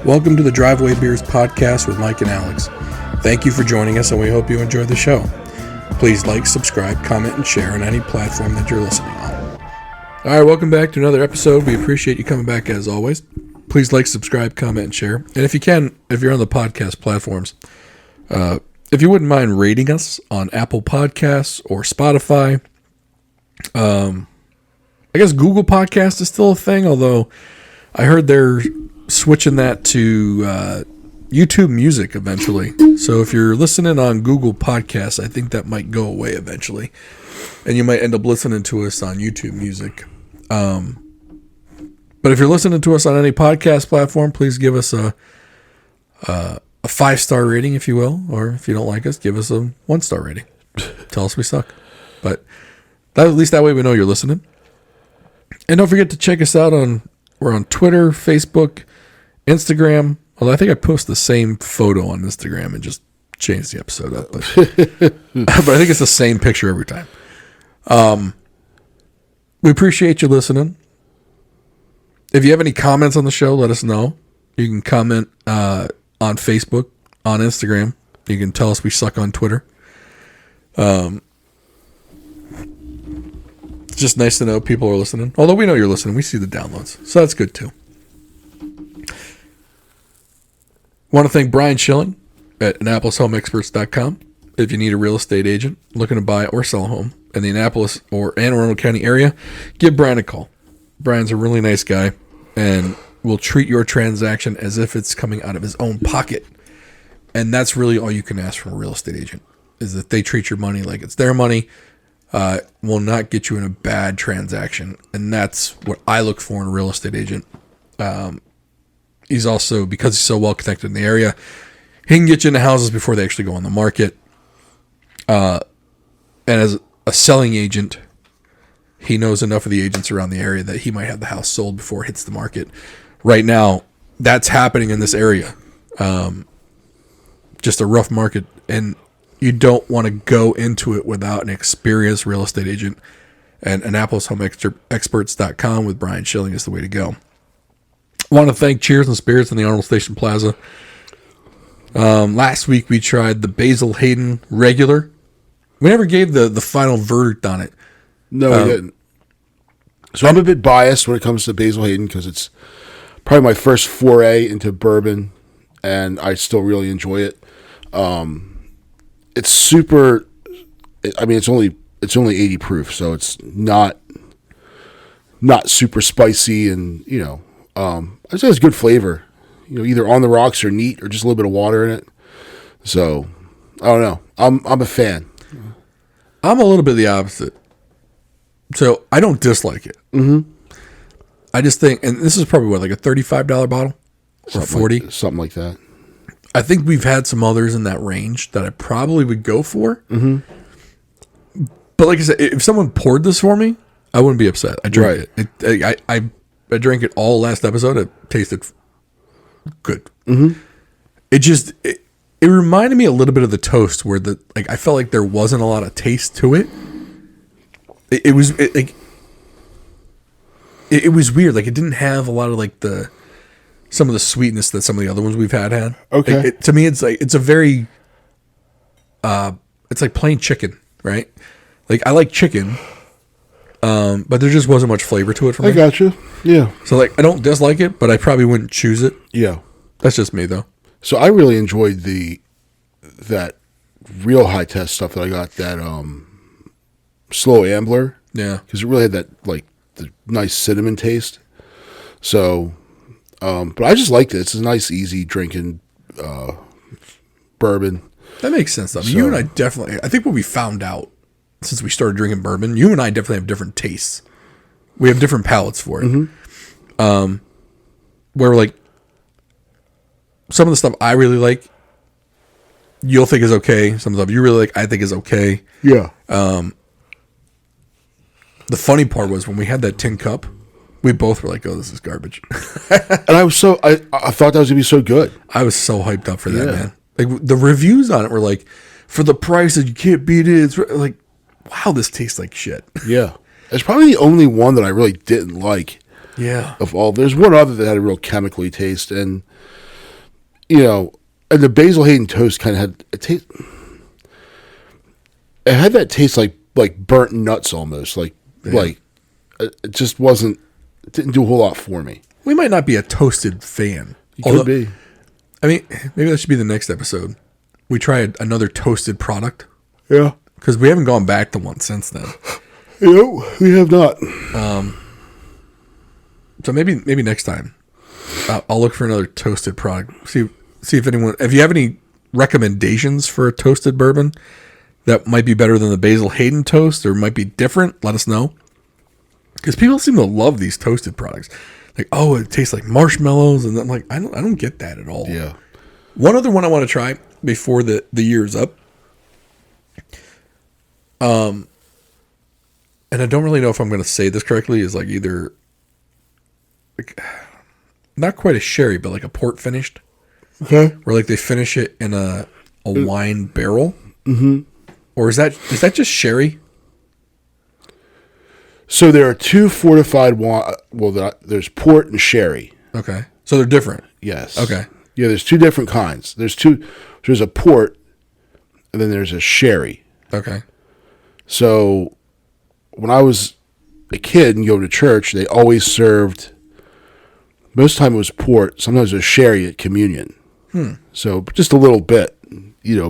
Welcome to the Driveway Beers podcast with Mike and Alex. Thank you for joining us, and we hope you enjoy the show. Please like, subscribe, comment, and share on any platform that you're listening on. All right, welcome back to another episode. We appreciate you coming back as always. Please like, subscribe, comment, and share. And if you can, if you're on the podcast platforms, if you wouldn't mind rating us on Apple Podcasts or Spotify. I guess Google Podcast is still a thing, although I heard they're switching that to YouTube Music eventually. So if you're listening on Google Podcasts, I think that might go away eventually. And you might end up listening to us on YouTube Music. But if you're listening to us on any podcast platform, please give us a 5-star rating, if you will. Or if you don't like us, give us a 1-star rating. Tell us we suck. But at least that way we know you're listening. And don't forget to check us out we're on Twitter, Facebook, Instagram. Although I think I post the same photo on Instagram and just change the episode up. But, but I think it's the same picture every time. We appreciate you listening. If you have any comments on the show, let us know. You can comment on Facebook, on Instagram. You can tell us we suck on Twitter. It's just nice to know people are listening. Although we know you're listening, we see the downloads. So that's good too. Want to thank Brian Schilling at AnnapolisHomeExperts.com. If you need a real estate agent looking to buy or sell a home in the Annapolis or Anne Arundel County area, give Brian a call. Brian's a really nice guy and will treat your transaction as if it's coming out of his own pocket. And that's really all you can ask from a real estate agent, is that they treat your money like it's their money. Will not get you in a bad transaction. And that's what I look for in a real estate agent. He's also, because he's so well connected in the area, he can get you into houses before they actually go on the market. And as a selling agent, he knows enough of the agents around the area that he might have the house sold before it hits the market. Right now, that's happening in this area. Just a rough market, and you don't want to go into it without an experienced real estate agent. And AnnapolisHomeExperts.com with Brian Schilling is the way to go. I want to thank Cheers and Spirits in the Arnold Station Plaza. Last week we tried the Basil Hayden regular. We never gave the final verdict on it. No, we didn't. So I'm a bit biased when it comes to Basil Hayden because it's probably my first foray into bourbon, and I still really enjoy it. It's super. I mean, it's only 80 proof, so it's not super spicy, and I'd say it's good flavor. Either on the rocks or neat, or just a little bit of water in it. So I don't know. I'm a fan. I'm a little bit the opposite. So I don't dislike it. Mm-hmm. I just think, and this is probably like a $35 bottle or $40, something like that. I think we've had some others in that range that I probably would go for. Mm-hmm. But like I said, if someone poured this for me, I wouldn't be upset. I drank it. I drank it all last episode. It tasted good. Mm-hmm. It reminded me a little bit of the toast, where I felt like there wasn't a lot of taste to it. It was weird. Like, it didn't have a lot of some of the sweetness that some of the other ones we've had. Okay. To me, it's a very it's like plain chicken, right? Like, I like chicken, but there just wasn't much flavor to it for me. I gotcha. Yeah. So I don't dislike it, but I probably wouldn't choose it. Yeah. That's just me though. So I really enjoyed that real high test stuff that I got, that Slow Ambler. Yeah. Because it really had that the nice cinnamon taste. So, but I just liked it. It's a nice, easy drinking bourbon. That makes sense though. You and I definitely, I think what we found out since we started drinking bourbon, you and I definitely have different tastes. We have different palates for it. Mm-hmm. Where some of the stuff I really like, you'll think is okay. Some of the stuff you really like, I think is okay. Yeah. The funny part was when we had that tin cup, we both were like, "Oh, this is garbage." And I thought that was gonna be so good. I was so hyped up for that, man. Like, the reviews on it were like, "For the price, you can't beat it." It's like, wow, this tastes like shit. Yeah. It's probably the only one that I really didn't like. Yeah. Of all, there's one other that had a real chemically taste, and and the Basil Hayden toast kind of had a taste. It had that taste like burnt nuts almost. Like it just wasn't. It didn't do a whole lot for me. We might not be a toasted fan. You could be. I mean, maybe that should be the next episode. We try another toasted product. Yeah. Because we haven't gone back to one since then. No, we have not. So maybe next time I'll look for another toasted product. See if you have any recommendations for a toasted bourbon that might be better than the Basil Hayden toast or might be different. Let us know. Because people seem to love these toasted products. Like, oh, it tastes like marshmallows, and I'm like, I don't get that at all. Yeah. One other one I want to try before the year's up. And I don't really know if I'm going to say this correctly. Is like either like, not quite a sherry, but like a port finished. Okay. Where like they finish it in a wine barrel. Mm-hmm. Or is that just sherry? So there are two fortified wine. Well, there's port and sherry. Okay. So they're different. Yes. Okay. Yeah, there's two different kinds. There's a port, and then there's a sherry. Okay. So when I was a kid and going to church, they always served. Most of the time it was port. Sometimes it was sherry at communion. So just a little bit,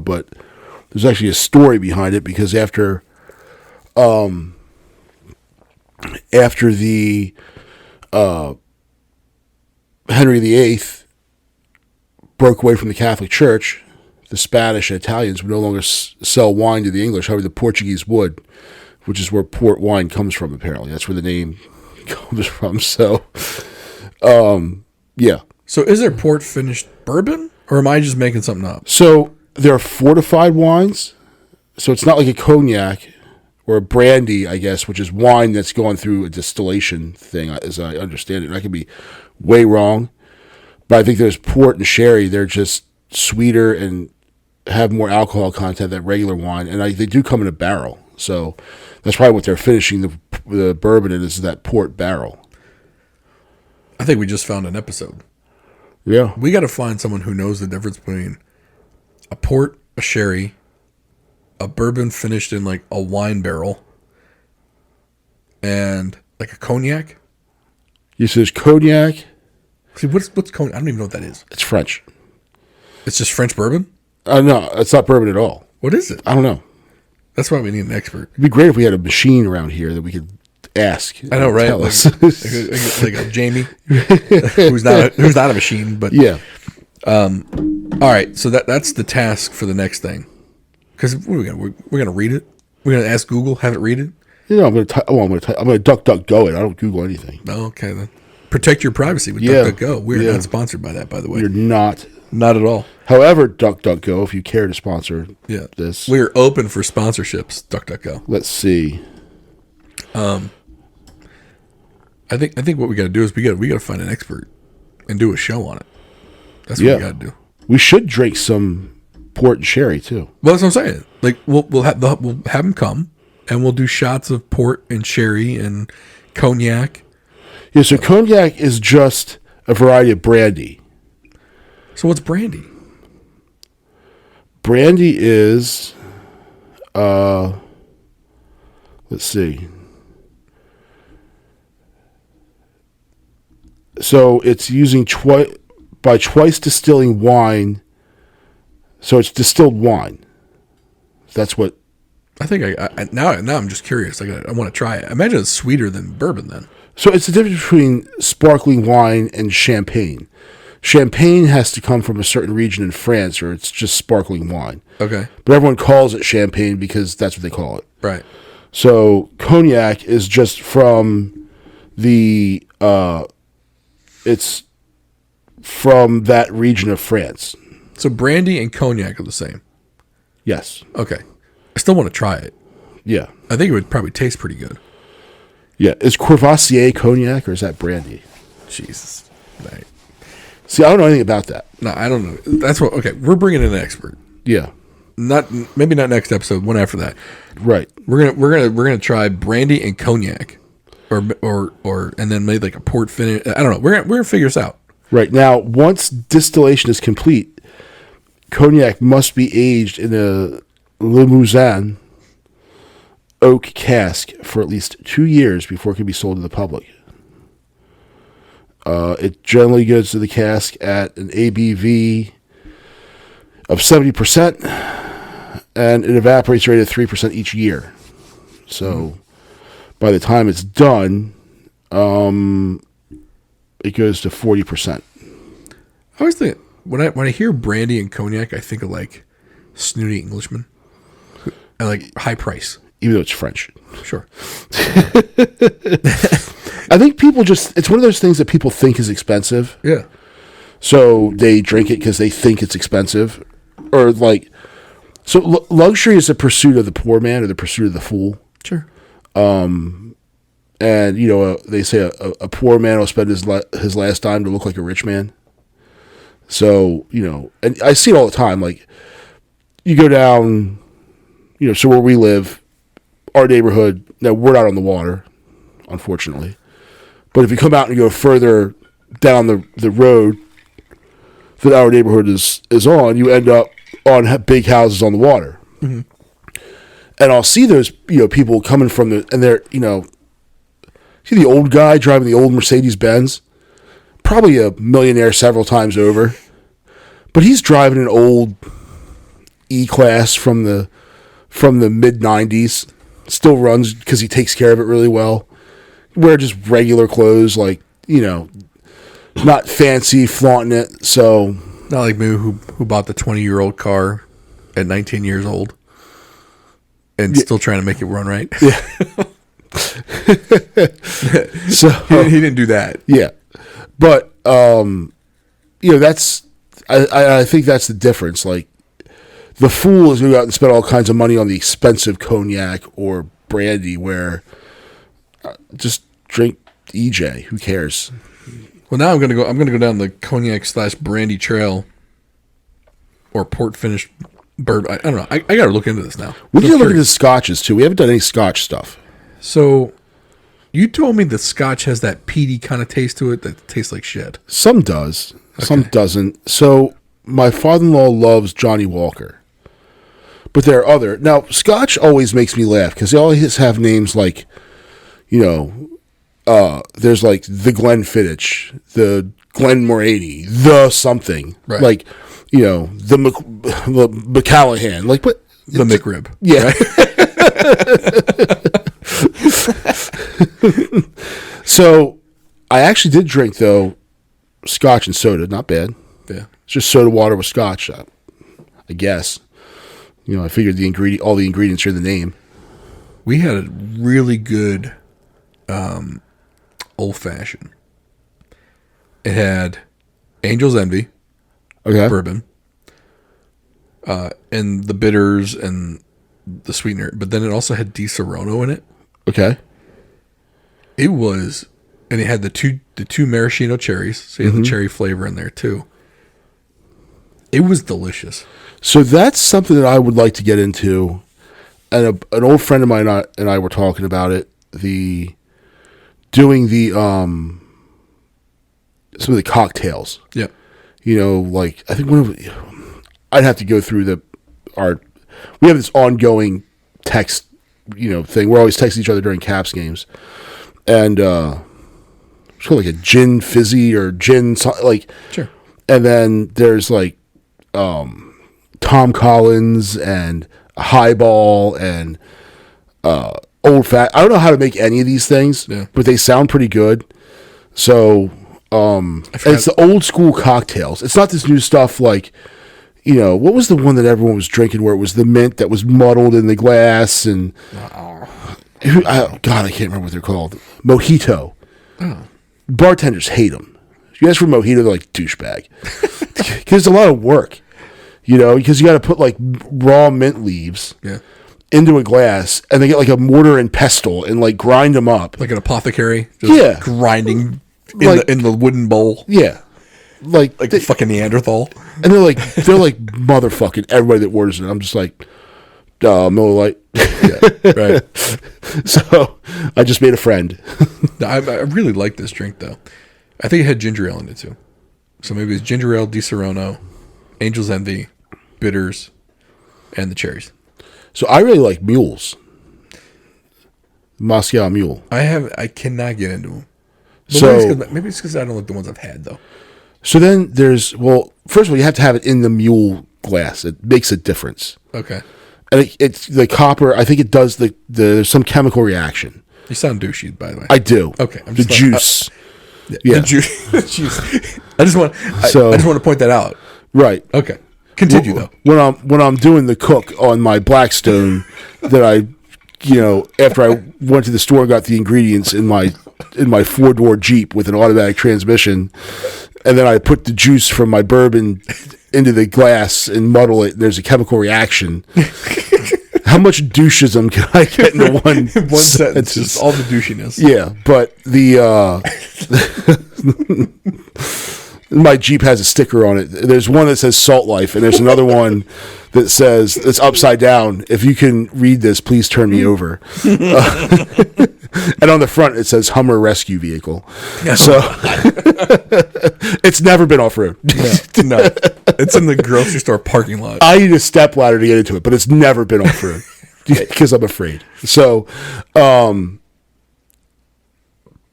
but there's actually a story behind it because after the Henry VIII broke away from the Catholic Church, the Spanish and Italians would no longer sell wine to the English. However, the Portuguese would, which is where port wine comes from, apparently. That's where the name comes from. So, yeah. So is there port finished bourbon, or am I just making something up? So there are fortified wines. So it's not like a cognac or a brandy, I guess, which is wine that's gone through a distillation thing, as I understand it. And I could be way wrong. But I think there's port and sherry. They're just sweeter and have more alcohol content than regular wine. And they do come in a barrel. So that's probably what they're finishing the bourbon in, is that port barrel. I think we just found an episode. Yeah. We got to find someone who knows the difference between a port, a sherry, a bourbon finished in like a wine barrel, and like a cognac. You say there's cognac. See, what's cognac? I don't even know what that is. It's French. It's just French bourbon? No, it's not bourbon at all. What is it? I don't know. That's why we need an expert. It'd be great if we had a machine around here that we could ask. I know, right? Tell us. like a Jamie, who's not a machine, but yeah. All right, so that's the task for the next thing. Because we're gonna read it. We're gonna ask Google, have it read it. I'm gonna duck go it. I don't Google anything. Oh, okay, then protect your privacy with DuckDuckGo. We're not sponsored by that, by the way. You're not at all. However, DuckDuckGo, if you care to sponsor this, we're open for sponsorships. DuckDuckGo. Let's see. I think what we got to do is we got to find an expert and do a show on it. That's what we got to do. We should drink some port and sherry too. Well, that's what I'm saying. Like we'll have them come and we'll do shots of port and sherry and cognac. Yeah, so cognac is just a variety of brandy. So what's brandy? Brandy is, let's see. So it's using twice distilling wine. So it's distilled wine. That's what. I think now I'm just curious. I want to try it. I imagine it's sweeter than bourbon then. So it's the difference between sparkling wine and champagne. Champagne has to come from a certain region in France, or it's just sparkling wine. Okay. But everyone calls it champagne because that's what they call it. Right. So cognac is just from the it's from that region of France. So brandy and cognac are the same. Yes. Okay. I still want to try it. Yeah. I think it would probably taste pretty good. Yeah. Is Courvoisier cognac or is that brandy? Jesus. Right. See, I don't know anything about that. No, I don't know. That's what. Okay, we're bringing in an expert. Yeah. Maybe not next episode. One after that. Right. We're gonna try brandy and cognac, or and then maybe like a port finish. I don't know. We're gonna figure this out. Right. Now, once distillation is complete, cognac must be aged in a Limousin oak cask for at least 2 years before it can be sold to the public. It generally goes to the cask at an ABV of 70%, and it evaporates rate of 3% each year. So by the time it's done, it goes to 40%. I always think when I hear brandy and cognac, I think of like snooty Englishmen and like high price. Even though it's French. Sure. I think people it's one of those things that people think is expensive. Yeah. So they drink it because they think it's expensive. Or like, so luxury is the pursuit of the poor man or the pursuit of the fool. Sure. And, they say a poor man will spend his last dime to look like a rich man. So, and I see it all the time. Like, you go down, so where we live, our neighborhood, now we're not on the water, unfortunately. But if you come out and go further down the road that our neighborhood is on, you end up on big houses on the water. Mm-hmm. And I'll see those, people coming from and they're, see the old guy driving the old Mercedes-Benz, probably a millionaire several times over, but he's driving an old E-Class from the mid-90s, still runs because he takes care of it really well. Wear just regular clothes, like, not fancy, flaunting it. So not like me who bought the 20-year-old car at 19 years old and still trying to make it run right. Yeah. So he didn't do that. Yeah. But that's I think that's the difference. Like, the fool is going to go out and spend all kinds of money on the expensive cognac or brandy, where just drink EJ. Who cares? Well, now I'm gonna go down the cognac / brandy trail, or port finished bourbon. I don't know. I gotta look into this now. We need to look into scotches too. We haven't done any scotch stuff. So, you told me the scotch has that peaty kind of taste to it that tastes like shit. Some does, some doesn't. So my father-in-law loves Johnny Walker. But there are other. Now, Scotch always makes me laugh because they always have names like, there's like the Glenfiddich, the Glen Moraney, the something. Right. Like, the McCallahan. Like, but the McRib. Yeah. Right? So, I actually did drink, though, Scotch and soda. Not bad. Yeah. It's just soda water with Scotch, I guess. I figured all the ingredients are in the name. We had a really good old fashioned. It had Angel's Envy, bourbon, and the bitters and the sweetener, but then it also had Di Serono in it. Okay. It was, and it had the two maraschino cherries, so you had the cherry flavor in there too. It was delicious. So that's something that I would like to get into, and an old friend of mine and I were talking about it. Doing some of the cocktails. Yeah. Like, I think I'd have to go through we have this ongoing text, thing. We're always texting each other during Caps games, and it's called like a gin fizzy or gin, like, sure. And then there's like Tom Collins and a highball and old fat. I don't know how to make any of these things, but they sound pretty good. So it's the old school cocktails. It's not this new stuff like, what was the one that everyone was drinking where it was the mint that was muddled in the glass and God, I can't remember what they're called. Mojito. Oh. Bartenders hate them. You ask for mojito, they're like, douchebag. Because it's a lot of work. Because you got to put like raw mint leaves into a glass, and they get like a mortar and pestle and like grind them up like an apothecary. Just grinding in the wooden bowl. Yeah, like fucking Neanderthal. And they're like motherfucking everybody that orders it. I'm just like, Miller Lite. Yeah, right. So I just made a friend. I really like this drink though. I think it had ginger ale in it too. So maybe it's ginger ale, Di Serono, Angel's Envy, bitters, and the cherries. So I really like mules. Moscow Mule. I cannot get into them. So Maybe it's because I don't like the ones I've had though. So then there's, well, first of all, you have to have it in the mule glass. It makes a difference. Okay. And it's the copper, I think it does there's some chemical reaction. You sound douchey, by the way. I do. Okay. The juice. Yeah. The juice. I just want to point that out. Right. Okay. Continue though. When I'm doing the cook on my Blackstone that I, after I went to the store and got the ingredients in my 4-door Jeep with an automatic transmission, and then I put the juice from my bourbon into the glass and muddle it, and there's a chemical reaction. How much douchism can I get into one sentence? Just all the douchiness. Yeah, but my Jeep has a sticker on it. There's one that says Salt Life, and there's another one that says, it's upside down. If you can read this, please turn me over. And on the front, it says Hummer Rescue Vehicle. Yeah. So it's never been off-road. No. It's in the grocery store parking lot. I need a step ladder to get into it, but it's never been off-road because I'm afraid. So,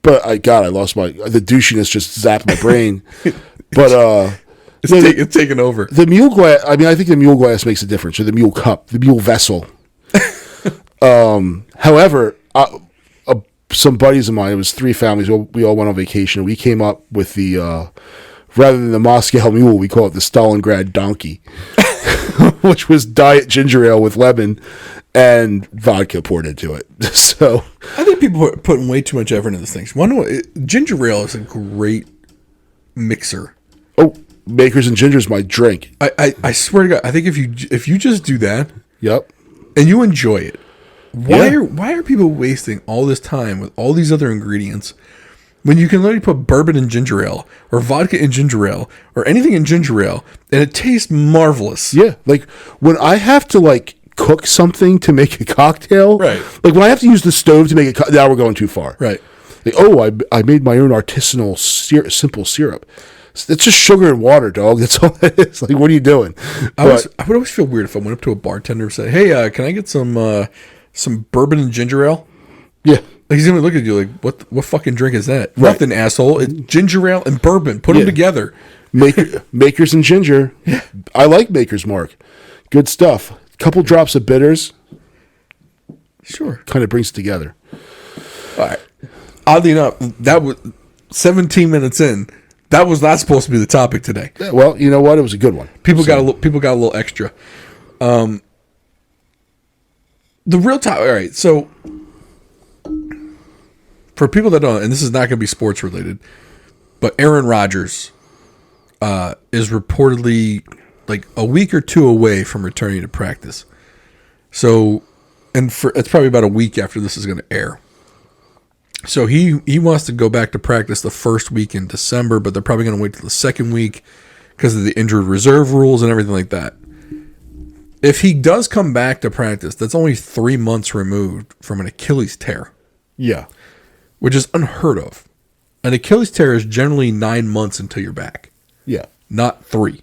but I lost the douchiness just zapped my brain. But it's taken over. The mule glass. I mean, I think the mule glass makes a difference, or the mule cup, the mule vessel. However, some buddies of mine, it was 3 families. We all went on vacation. We came up with the rather than the Moscow Mule, we call it the Stalingrad Donkey, which was diet ginger ale with lemon and vodka poured into it. So I think people are putting way too much effort into these things. Ginger ale is a great mixer. Oh, Makers and Ginger is my drink. I swear to God, I think if you just do that, yep, and you enjoy it, why are people wasting all this time with all these other ingredients when you can literally put bourbon in ginger ale or vodka in ginger ale or anything in ginger ale and it tastes marvelous? Yeah, like when I have to cook something to make a cocktail, right? Like when I have to use the stove to make it, now we're going too far, right? Like, I made my own artisanal simple syrup. It's just sugar and water, dog. That's all it is. Like, what are you doing? I would always feel weird if I went up to a bartender and said, "Hey, can I get some bourbon and ginger ale?" Yeah. Like, he's gonna look at you like, what fucking drink is that? Right. Nothing, asshole. It's ginger ale and bourbon. Put them together. Makers and Ginger. Yeah. I like Maker's Mark. Good stuff. Couple drops of bitters. Sure. Kind of brings it together. All right. Oddly enough, that was 17 minutes in. That was not supposed to be the topic today. Yeah, well, you know what? It was a good one. People got a little extra. The real topic. All right. So for people that don't, and this is not going to be sports related, but Aaron Rodgers is reportedly like a week or 2 away from returning to practice. So, it's probably about a week after this is going to air. So he wants to go back to practice the first week in December, but they're probably going to wait till the second week because of the injured reserve rules and everything like that. If he does come back to practice, that's only 3 months removed from an Achilles tear. Yeah. Which is unheard of. An Achilles tear is generally 9 months until you're back. Yeah. Not 3.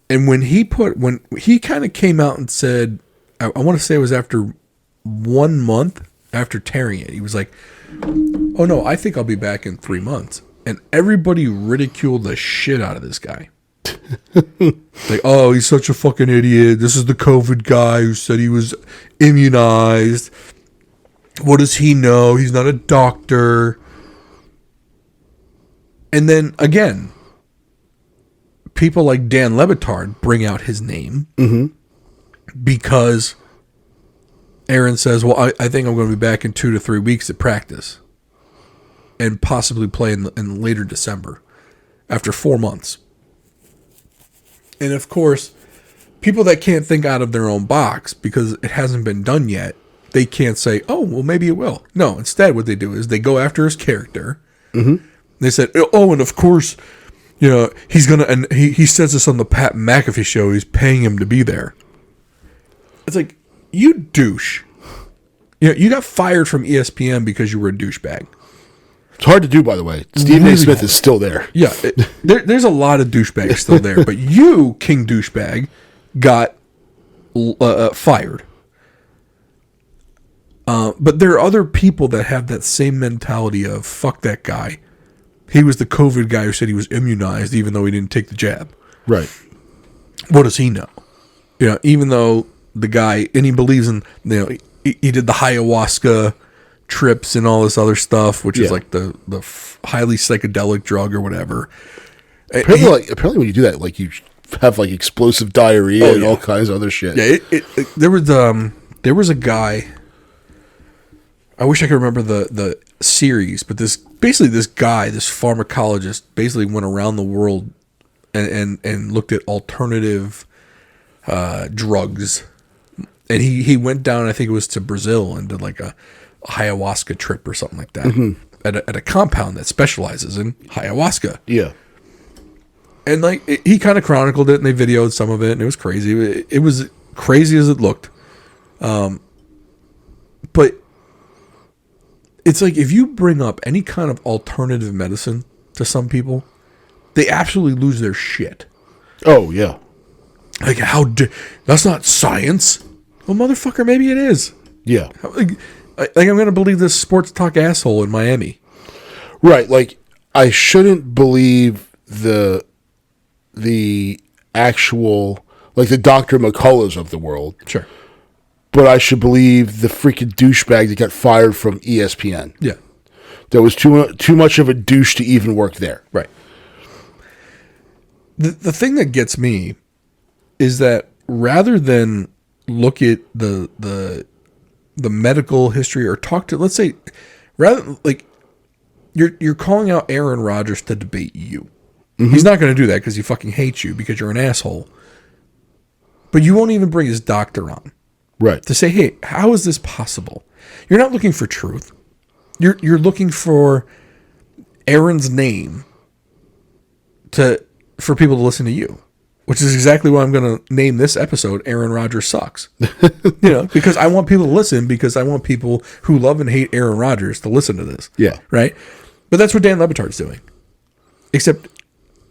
And when he kind of came out and said, I want to say it was after 1 month after tearing it, he was like, "Oh no, I think I'll be back in 3 months." And everybody ridiculed the shit out of this guy. Like, "Oh, he's such a fucking idiot. This is the COVID guy who said he was immunized. What does he know? He's not a doctor." And then again, people like Dan LeBetard bring out his name because Aaron says, "Well, I think I'm going to be back in 2 to 3 weeks at practice and possibly play in later December after 4 months." And of course, people that can't think out of their own box because it hasn't been done yet, they can't say, "Oh, well, maybe it will." No, instead, what they do is they go after his character. Mm-hmm. They said, "Oh, and of course, he's gonna," and he says this on the Pat McAfee show. He's paying him to be there. It's like, you douche. You got fired from ESPN because you were a douchebag. It's hard to do, by the way. Stephen A. Smith is still there. Yeah, there's a lot of douchebags still there, but you, King Douchebag, got fired. But there are other people that have that same mentality of, fuck that guy. He was the COVID guy who said he was immunized even though he didn't take the jab. Right. What does he know? You know, even though the guy, and he believes in, you know, he did the ayahuasca trips and all this other stuff, which is like the highly psychedelic drug or whatever. Apparently when you do that, like, you have like explosive diarrhea and all kinds of other shit. Yeah, there was a guy. I wish I could remember the series, but this guy, this pharmacologist, basically went around the world and looked at alternative drugs, and he went down, I think it was to Brazil, and did like a ayahuasca trip or something like that at a compound that specializes in ayahuasca. Yeah. And like he kind of chronicled it, and they videoed some of it, and it was crazy. It was crazy as it looked, but it's like if you bring up any kind of alternative medicine to some people, they absolutely lose their shit. Oh yeah, like that's not science. Well, motherfucker, maybe it is. Yeah, like I'm gonna believe this sports talk asshole in Miami, right? Like I shouldn't believe the actual, like, the Dr. McCulloughs of the world. Sure. But I should believe the freaking douchebag that got fired from ESPN. Yeah. That was too much of a douche to even work there. Right. The thing that gets me is that rather than look at the medical history or talk to, let's say, rather, like, you're calling out Aaron Rodgers to debate you. Mm-hmm. He's not going to do that because he fucking hates you because you're an asshole. But you won't even bring his doctor on. Right. To say, hey, how is this possible? You're not looking for truth. You're looking for Aaron's name for people to listen to you. Which is exactly why I'm going to name this episode Aaron Rodgers Sucks. Because I want people to listen, because I want people who love and hate Aaron Rodgers to listen to this. Yeah. Right? But that's what Dan LeBetard's doing. Except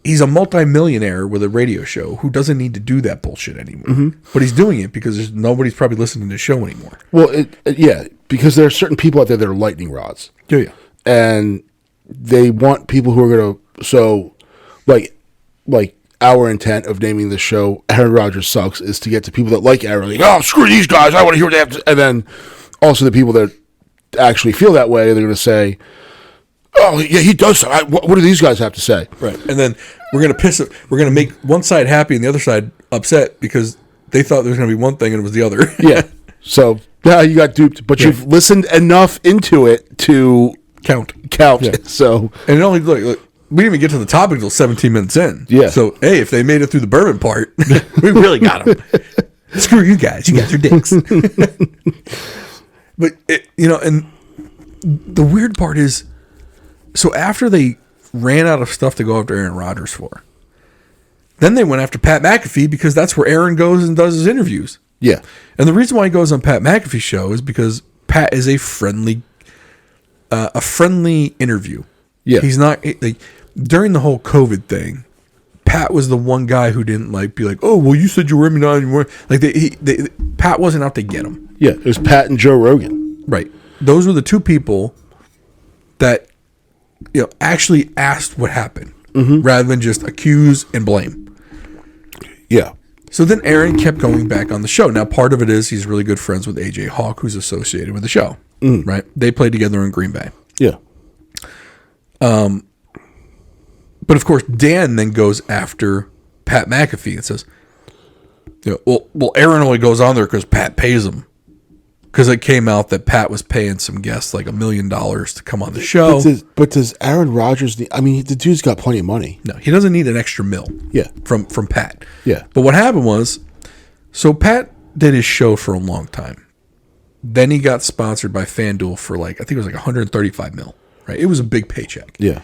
he's a multimillionaire with a radio show who doesn't need to do that bullshit anymore. Mm-hmm. But he's doing it because nobody's probably listening to the show anymore. Well, yeah, because there are certain people out there that are lightning rods. Yeah. And they want people who are going to... So, like our intent of naming the show Aaron Rodgers Sucks is to get to people that like Aaron. Like, oh, screw these guys. I want to hear what they have to... And then also the people that actually feel that way, they're going to say... Oh, yeah, he does. What do these guys have to say? Right. And then we're going to make one side happy and the other side upset because they thought there was going to be one thing and it was the other. Yeah. So, yeah, you got duped. But you've listened enough into it to count. Yeah. So, and it only, look, we didn't even get to the topic until 17 minutes in. Yeah. So, hey, if they made it through the bourbon part, we really got them. Screw you guys. You guys are dicks. But, and the weird part is, so after they ran out of stuff to go after Aaron Rodgers for, then they went after Pat McAfee because that's where Aaron goes and does his interviews. yeah. And the reason why he goes on Pat McAfee's show is because Pat is a friendly interview. Yeah. He's not like during the whole COVID thing. Pat was the one guy who didn't be like, oh, well, you said you were immunized. You weren't. Like Pat wasn't out to get him. Yeah. It was Pat and Joe Rogan. Right. Those were the two people that actually asked what happened rather than just accuse and blame. Yeah. So then Aaron kept going back on the show. Now, part of it is he's really good friends with AJ Hawk, who's associated with the show. Right? They played together in Green Bay. Yeah. But of course, Dan then goes after Pat McAfee and says, well, Aaron only goes on there because Pat pays him. Because it came out that Pat was paying some guests like $1 million to come on the show. But does Aaron Rodgers need... I mean, the dude's got plenty of money. No, he doesn't need an extra $1 million. Yeah. From Pat. Yeah. But what happened was, so Pat did his show for a long time. Then he got sponsored by FanDuel for I think it was $135 million. Right? It was a big paycheck. Yeah.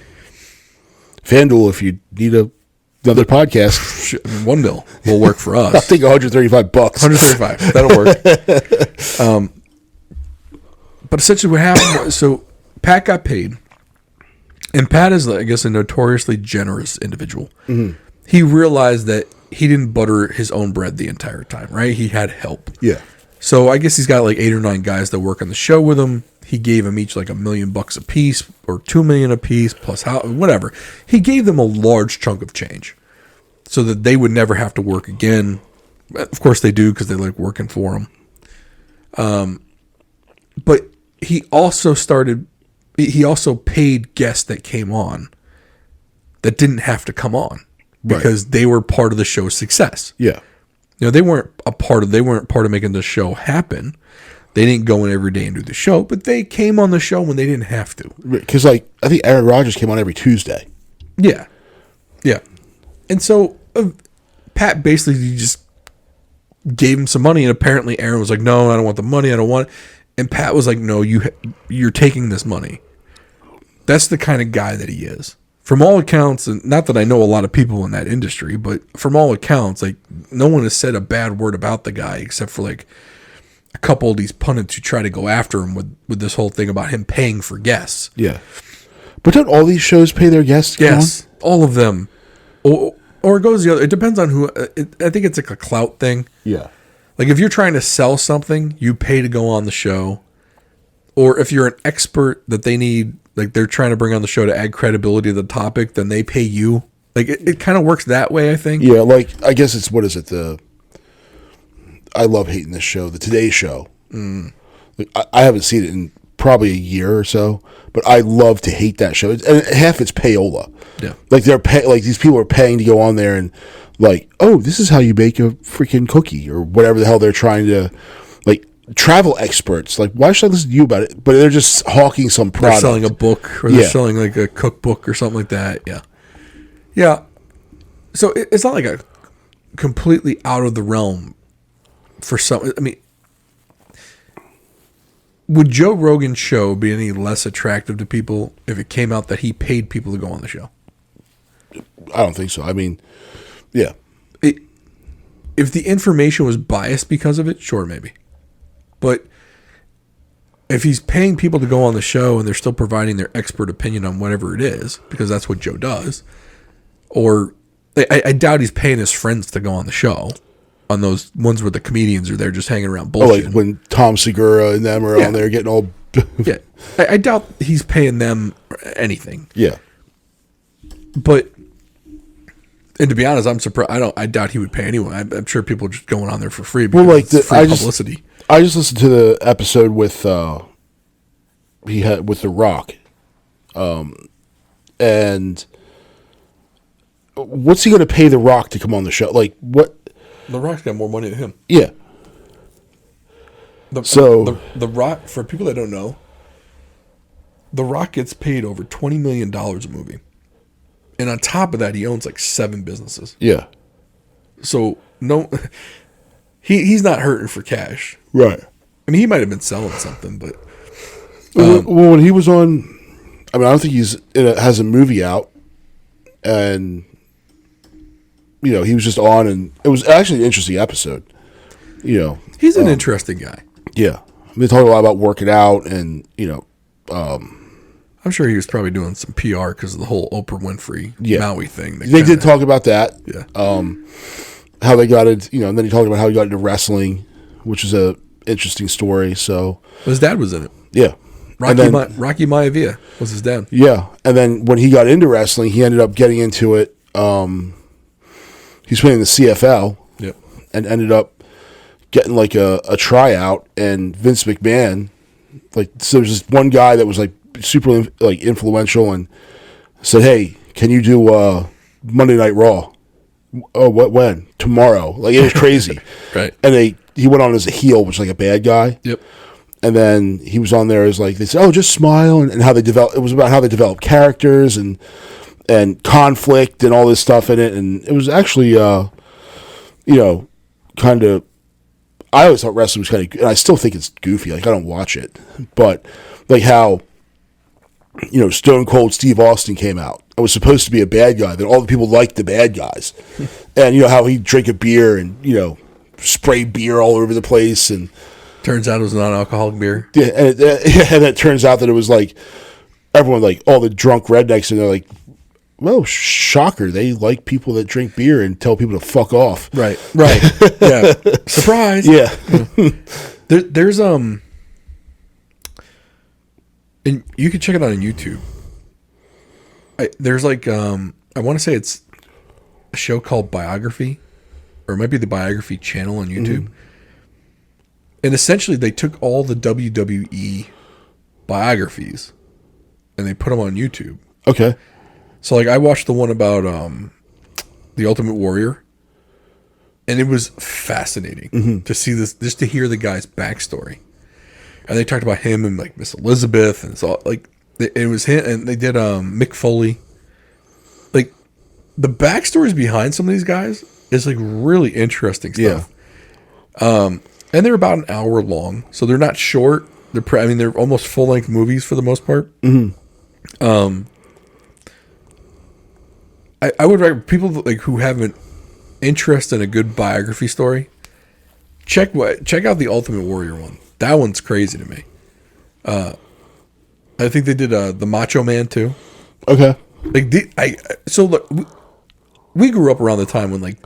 FanDuel, if you need another podcast, $1 million will work for us. I'll take $135. $135. That'll work. But essentially what happened was, so Pat got paid, And Pat is, I guess, a notoriously generous individual. He realized that he didn't butter his own bread the entire time, right? He had help. Yeah. So I guess he's got like 8 or 9 guys that work on the show with him. He gave them each like $1 million a piece or $2 million a piece plus whatever. He gave them a large chunk of change so that they would never have to work again. Of course they do because they like working for him. But he also paid guests that came on that didn't have to come on because they were part of the show's success. Yeah. You know, they weren't part of making the show happen. They didn't go in every day and do the show, but they came on the show when they didn't have to. Because, like, I think Aaron Rodgers came on every Tuesday. Yeah. Yeah. And so Pat basically just gave him some money, and apparently Aaron was like, no, I don't want the money. I don't want it. And Pat was like, no, you're taking this money. That's the kind of guy that he is. From all accounts, and not that I know a lot of people in that industry, but from all accounts, like, no one has said a bad word about the guy except for like a couple of these pundits who try to go after him with this whole thing about him paying for guests. Yeah. But don't all these shows pay their guests? Yes, all of them. Or it goes the other. It depends on who. I think it's like a clout thing. Yeah. Like if you're trying to sell something, you pay to go on the show. Or if you're an expert that they need, like they're trying to bring on the show to add credibility to the topic, then they pay you. Like it kind of works that way, I think. Yeah, like I guess it's, what is it? I love hating this show, the Today Show. Like, I haven't seen it in probably a year or so, but I love to hate that show. And half it's payola. Yeah, like like these people are paying to go on there and like, oh, this is how you make a freaking cookie or whatever the hell they're trying to, like, travel experts. Like, why should I listen to you about it? But they're just hawking some product. They're selling a book, or they're selling like a cookbook or something like that. Yeah, yeah. So it's not like a completely out of the realm for some. I mean, would Joe Rogan's show be any less attractive to people if it came out that he paid people to go on the show? I don't think so. I mean, yeah. If the information was biased because of it, sure, maybe. But if he's paying people to go on the show and they're still providing their expert opinion on whatever it is, because that's what Joe does, or I doubt he's paying his friends to go on the show, on those ones where the comedians are there just hanging around bullshit. Oh, like when Tom Segura and them are on there getting all... Yeah. I doubt he's paying them anything. Yeah. But... And to be honest, I'm surprised. I doubt he would pay anyone. I'm sure people are just going on there for free because it's free publicity. I just listened to the episode with he had with The Rock, and what's he going to pay The Rock to come on the show? Like what? The Rock's got more money than him. Yeah. The Rock, for people that don't know, The Rock gets paid over $20 million a movie. And on top of that, he owns like 7 businesses. Yeah. So no, he's not hurting for cash. Right. I mean, he might have been selling something, but well, when he was on, I mean, I don't think has a movie out, and you know, he was just on, and it was actually an interesting episode. You know, he's an interesting guy. Yeah, they talk a lot about working out, and you know. I'm sure he was probably doing some PR because of the whole Oprah Winfrey Maui thing. They did talk about that. Yeah. How they got it, you know, and then he talked about how he got into wrestling, which is a interesting story. So his dad was in it. Yeah. Rocky Maivia was his dad. Yeah. And then when he got into wrestling, he ended up getting into it. He's playing in the CFL. Yep. And ended up getting like a tryout, and Vince McMahon, like, so there's this one guy that was like super like influential and said, hey, can you do Monday Night Raw? Oh, when? Tomorrow. Like, it was crazy. Right. And he went on as a heel, which is like a bad guy. Yep. And then he was on there as like, they said, oh, just smile, and how they develop. It was about how they develop characters and conflict and all this stuff in it. And it was actually, you know, kind of, I always thought wrestling was kind of, and I still think it's goofy. Like, I don't watch it, but like how, you know, Stone Cold Steve Austin came out. I was supposed to be a bad guy. Then all the people liked the bad guys. And, you know, how he'd drink a beer and, you know, spray beer all over the place. And turns out it was non-alcoholic beer. Yeah, and it turns out that it was like everyone, like all the drunk rednecks, and they're like, well, shocker, they like people that drink beer and tell people to fuck off. Right. Yeah. Surprise. Yeah. There's and you can check it out on YouTube. There's like I want to say it's a show called Biography, or it might be the Biography channel on YouTube. And essentially, they took all the WWE biographies and they put them on YouTube. Okay. So, like, I watched the one about the Ultimate Warrior, and it was fascinating to see this, just to hear the guy's backstory. And they talked about him and like Miss Elizabeth, and so like it was him, and they did Mick Foley. Like, the backstories behind some of these guys is like really interesting stuff. Yeah. And they're about an hour long, so they're not short. They're almost full length movies for the most part. I would recommend people like who have an interest in a good biography story. Check out the Ultimate Warrior one. That one's crazy to me. I think they did the Macho Man too. Okay. Look, we grew up around the time when like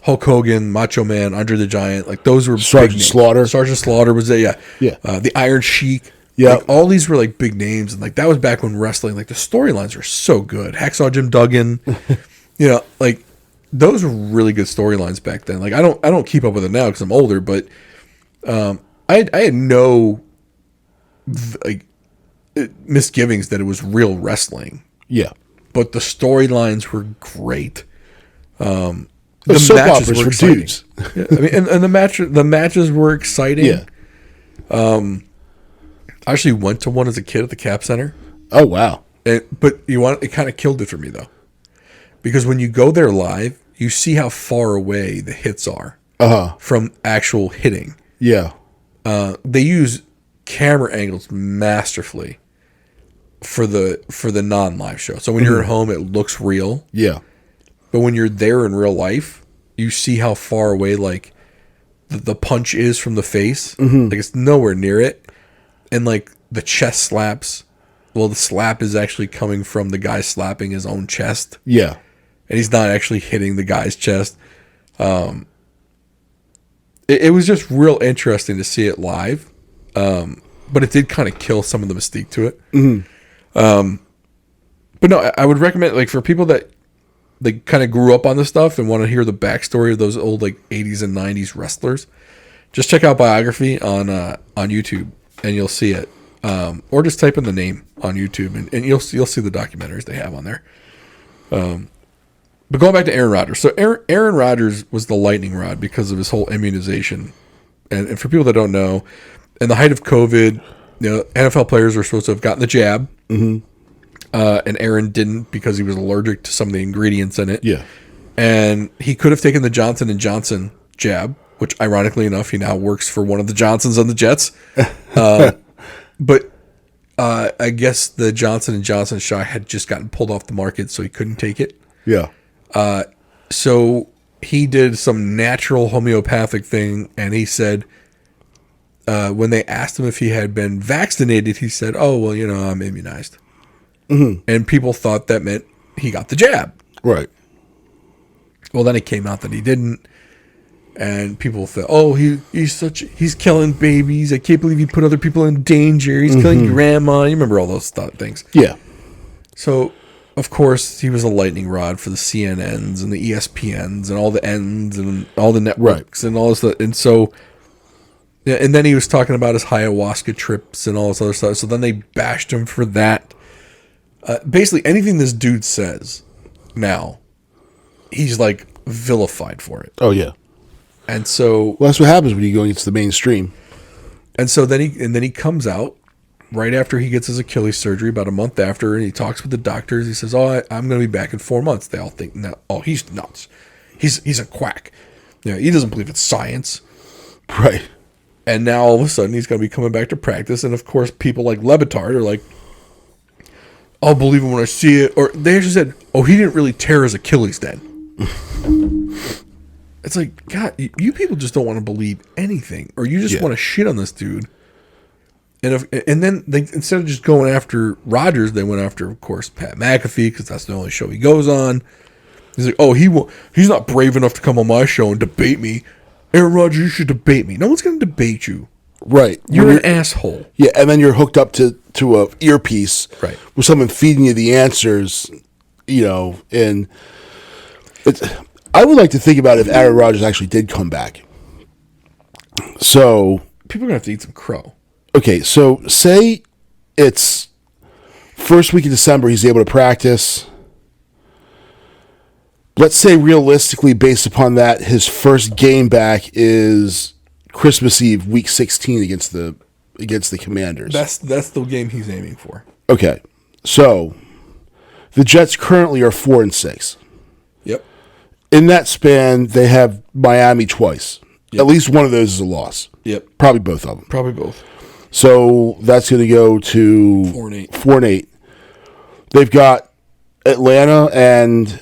Hulk Hogan, Macho Man, Andre the Giant, like those were Sergeant Slaughter. Sergeant Slaughter was there, yeah. The Iron Sheik. Yeah. Like, all these were like big names, and like that was back when wrestling, like the storylines were so good. Hacksaw Jim Duggan, like those were really good storylines back then. Like I don't keep up with it now because I'm older, but I had no like misgivings that it was real wrestling. Yeah. But the storylines were great. The soap operas for dudes. Yeah, I mean, and the matches were exciting. Yeah. I actually went to one as a kid at the Cap Center. Oh wow! But it kind of killed it for me though, because when you go there live, you see how far away the hits are from actual hitting. Yeah. They use camera angles masterfully for the non-live show. So when you're at home, it looks real. Yeah. But when you're there in real life, you see how far away like the punch is from the face. Like it's nowhere near it. And like the chest slaps, well, the slap is actually coming from the guy slapping his own chest. Yeah. And he's not actually hitting the guy's chest. It was just real interesting to see it live. But it did kind of kill some of the mystique to it. But no, I would recommend, like, for people that they kind of grew up on this stuff and want to hear the backstory of those old like 80s and 90s wrestlers, just check out Biography on YouTube and you'll see it. Or just type in the name on YouTube and you'll see the documentaries they have on there. But going back to Aaron Rodgers. So Aaron Rodgers was the lightning rod because of his whole immunization. And for people that don't know, in the height of COVID, NFL players were supposed to have gotten the jab. And Aaron didn't because he was allergic to some of the ingredients in it. Yeah. And he could have taken the Johnson & Johnson jab, which ironically enough, he now works for one of the Johnsons on the Jets. But I guess the Johnson & Johnson shot had just gotten pulled off the market, so he couldn't take it. Yeah. So he did some natural homeopathic thing, and he said, when they asked him if he had been vaccinated, he said, oh, well, I'm immunized. And people thought that meant he got the jab. Right. Well, then it came out that he didn't. And people thought, oh, he's killing babies. I can't believe he put other people in danger. He's killing grandma. You remember all those things. Yeah. So, of course, he was a lightning rod for the CNNs and the ESPNs and all the N's and all the networks and all this stuff. And so, and then he was talking about his ayahuasca trips and all this other stuff. So then they bashed him for that. Basically, anything this dude says now, he's like vilified for it. Oh yeah, and so that's what happens when you go against the mainstream. And so then he comes out right after he gets his Achilles surgery, about a month after, and he talks with the doctors. He says, "Oh, I'm going to be back in 4 months." They all think, "No, oh, he's nuts. He's a quack. He doesn't believe it's science." Right. And now all of a sudden he's going to be coming back to practice, and of course people like LeBetard are like, I'll believe it when I see it. Or they actually said, oh, he didn't really tear his Achilles then. It's like, God, you people just don't want to believe anything. Or you just want to shit on this dude. And then they, instead of just going after Rodgers, they went after, of course, Pat McAfee, because that's the only show he goes on. He's like, oh, he's not brave enough to come on my show and debate me. Aaron Rodgers, you should debate me. No one's going to debate you. Right. You're an asshole. Yeah, and then you're hooked up to a earpiece, right, with someone feeding you the answers, and I would like to think about if Aaron Rodgers actually did come back. So people are going to have to eat some crow. Okay, so say it's first week of December, he's able to practice. Let's say realistically, based upon that, his first game back is Christmas Eve, week 16 against the Commanders. That's the game he's aiming for. Okay, so the Jets currently are 4-6. Yep. In that span, they have Miami twice. Yep. At least one of those is a loss. Yep. Probably both of them. Probably both. So that's going to go to 4-8. They've got Atlanta and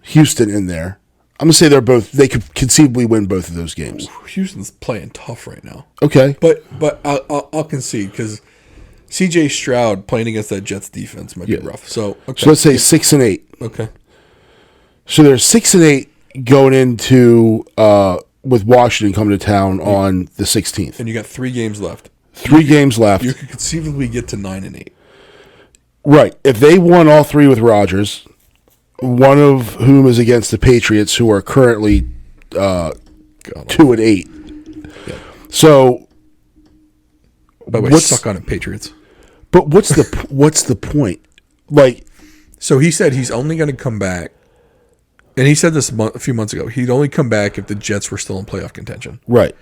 Houston in there. I'm going to say they could conceivably win both of those games. Houston's playing tough right now. Okay. But I'll concede, because C.J. Stroud playing against that Jets defense might be rough. So let's say 6-8. Okay. So they're 6-8 going into with Washington coming to town on the 16th. And you got 3 games left. 3 games left. You could conceivably get to 9-8. Right. If they won all 3 with Rodgers, one of whom is against the Patriots, who are currently 2-8. Yeah. So, by the way, suck on it, Patriots. But what's the point? Like, so he said he's only going to come back, and he said this a few months ago. He'd only come back if the Jets were still in playoff contention. Right.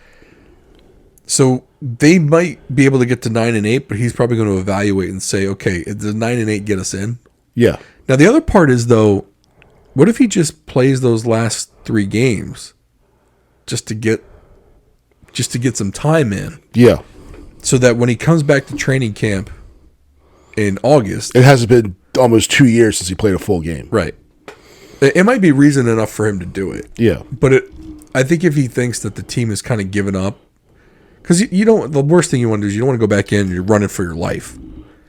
So they might be able to get to 9-8, but he's probably going to evaluate and say, okay, does 9-8 get us in? Yeah. Now the other part is, though, what if he just plays those last 3 games just to get some time in? Yeah. So that when he comes back to training camp in August, it hasn't been almost 2 years since he played a full game. Right. It might be reason enough for him to do it. Yeah. But I think if he thinks that the team is kind of given up, because you don't, the worst thing you want to do is you don't want to go back in and you're running for your life.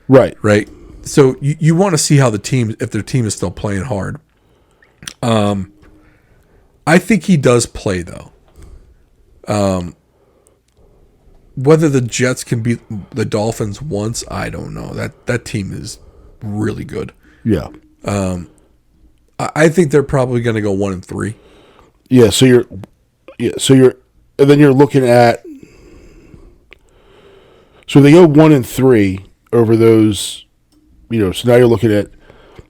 Right. Right. So you want to see how if their team is still playing hard. I think he does play, though. Whether the Jets can beat the Dolphins once, I don't know. That team is really good. Yeah. I think they're probably going to go 1-3. Yeah. And then you're looking at. So they go 1-3 over those, So now you're looking at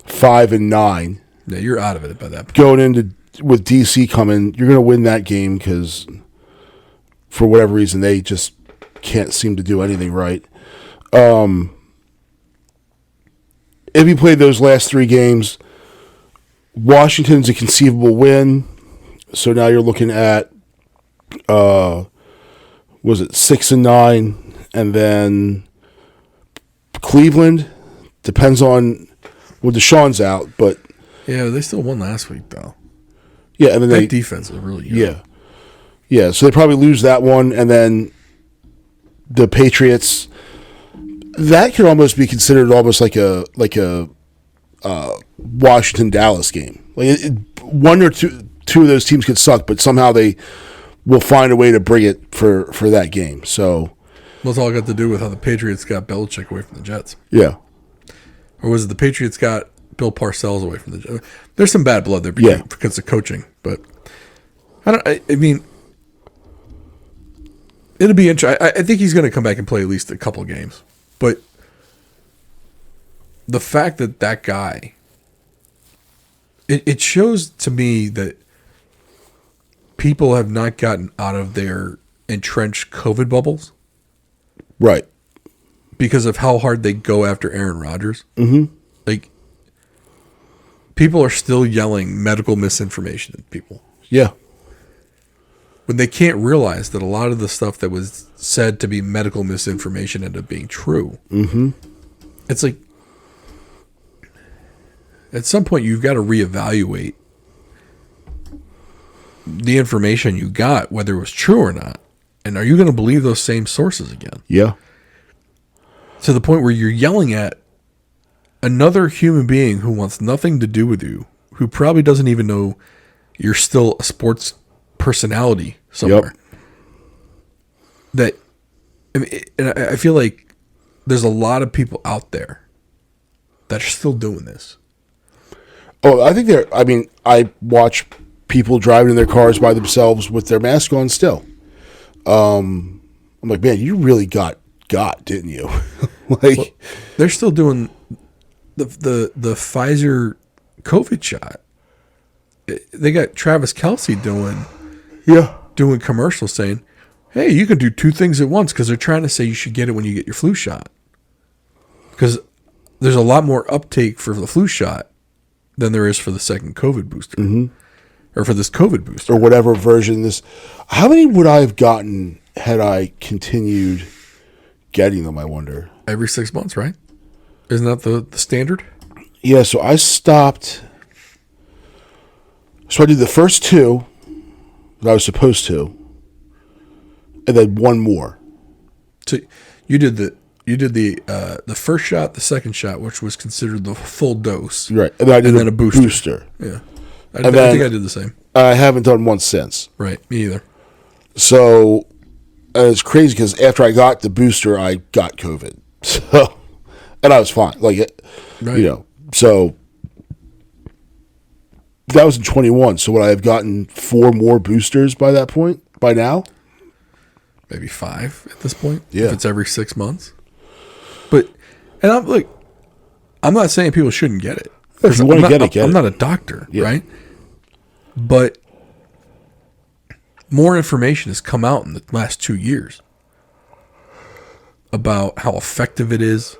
5-9. Yeah, you're out of it by that point. Going into with DC coming, you're going to win that game because for whatever reason they just can't seem to do anything right. If you played those last 3 games, Washington's a conceivable win. So now you're looking at, was it 6-9, and then Cleveland depends on Deshaun's out, but yeah, they still won last week though. Yeah, and then that defense is really good. Yeah. So they probably lose that one, and then the Patriots. That could almost be considered almost like a Washington Dallas game. Like one or two of those teams could suck, but somehow they will find a way to bring it for that game. So that's all got to do with how the Patriots got Belichick away from the Jets. Yeah. Or was it the Patriots got Bill Parcells away from the Jets? There's some bad blood there because of coaching, but I mean, it'll be interesting. I think he's going to come back and play at least a couple of games, but the fact that guy, it shows to me that people have not gotten out of their entrenched COVID bubbles. Right. Because of how hard they go after Aaron Rodgers. Mm-hmm. Like, people are still yelling medical misinformation at people. Yeah. When they can't realize that a lot of the stuff that was said to be medical misinformation ended up being true. Mm-hmm. It's like, at some point, you've got to reevaluate the information you got, whether it was true or not. And are you going to believe those same sources again? Yeah. to the point where you're yelling at another human being who wants nothing to do with you, who probably doesn't even know you're still a sports personality somewhere. That, I mean, and I feel like there's a lot of people out there that are still doing this. Oh, I think I watch people driving in their cars by themselves with their mask on still. I'm like, man, you really got, didn't you? Well, they're still doing the Pfizer COVID shot. They got Travis Kelce doing commercials saying, hey, you can do two things at once, because they're trying to say you should get it when you get your flu shot. Because there's a lot more uptake for the flu shot than there is for the second COVID booster. Mm-hmm. Or for this COVID booster. Or whatever version this. How many would I have gotten had I continued getting them, I wonder? Every 6 months, right? Isn't that the standard? Yeah, so I stopped. So I did the first two that I was supposed to, and then one more. So you did the first shot, the second shot, which was considered the full dose, right? And then I did a booster. Yeah, I think I did the same. I haven't done one since. Right, me either. So it's crazy because after I got the booster, I got COVID. So, and I was fine. Like, right. So that was in 21. So would I have gotten 4 more boosters by that point? By now? Maybe 5 at this point. Yeah. If it's every 6 months. But, and I'm not saying people shouldn't get it. If you want to get it, I'm not a doctor, right? But more information has come out in the last 2 years about how effective it is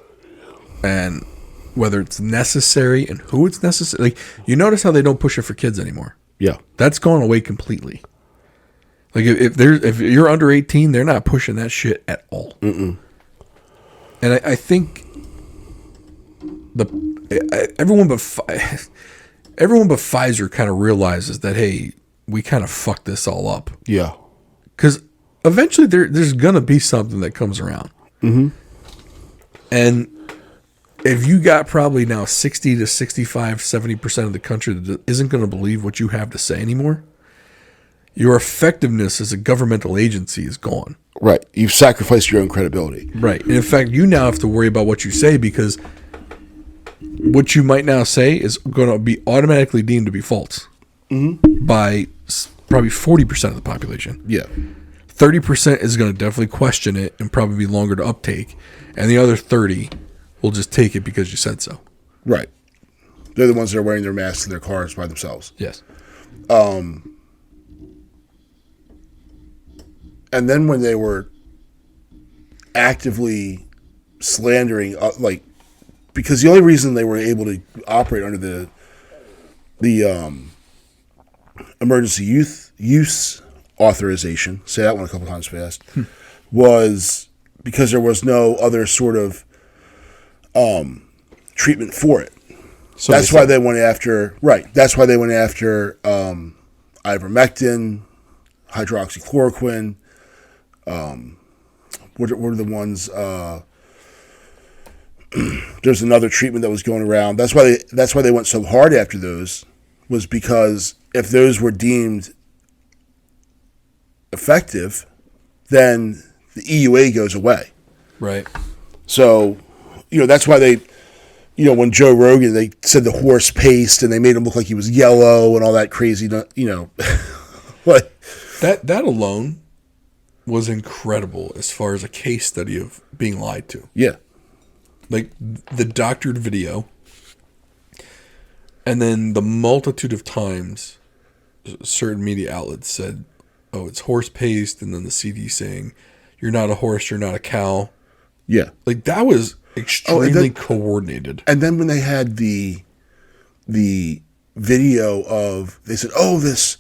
and whether it's necessary and who it's necessary. Like, you notice how they don't push it for kids anymore. Yeah. That's gone away completely. Like, if you're under 18, they're not pushing that shit at all. Mm-mm. And I think everyone but Pfizer kind of realizes that, hey, we kind of fucked this all up. Yeah. Because eventually there's going to be something that comes around. Mm-hmm. And if you got probably now 60 to 65, 70% of the country that isn't going to believe what you have to say anymore, your effectiveness as a governmental agency is gone. Right. You've sacrificed your own credibility. Right. And in fact, you now have to worry about what you say, because what you might now say is going to be automatically deemed to be false by probably 40% of the population. Yeah. 30% is going to definitely question it and probably be longer to uptake. And the other 30 will just take it because you said so. Right. They're the ones that are wearing their masks in their cars by themselves. Yes. And then when they were actively slandering, because the only reason they were able to operate under the emergency use authorization, say that one a couple times fast, was because there was no other sort of treatment for it. So that's why they went after, that's why they went after ivermectin, hydroxychloroquine. What are the ones? There's another treatment that was going around. That's why they went so hard after those, was because if those were deemed effective, then the EUA goes away. Right. So, that's why they, when Joe Rogan, they said the horse paste and they made him look like he was yellow and all that crazy, like that alone was incredible as far as a case study of being lied to. Yeah. Like the doctored video, and then the multitude of times certain media outlets said, oh, it's horse paste, and then the CD saying, you're not a horse, you're not a cow. Yeah. Like, that was extremely coordinated. And then when they had the video of, they said, oh, this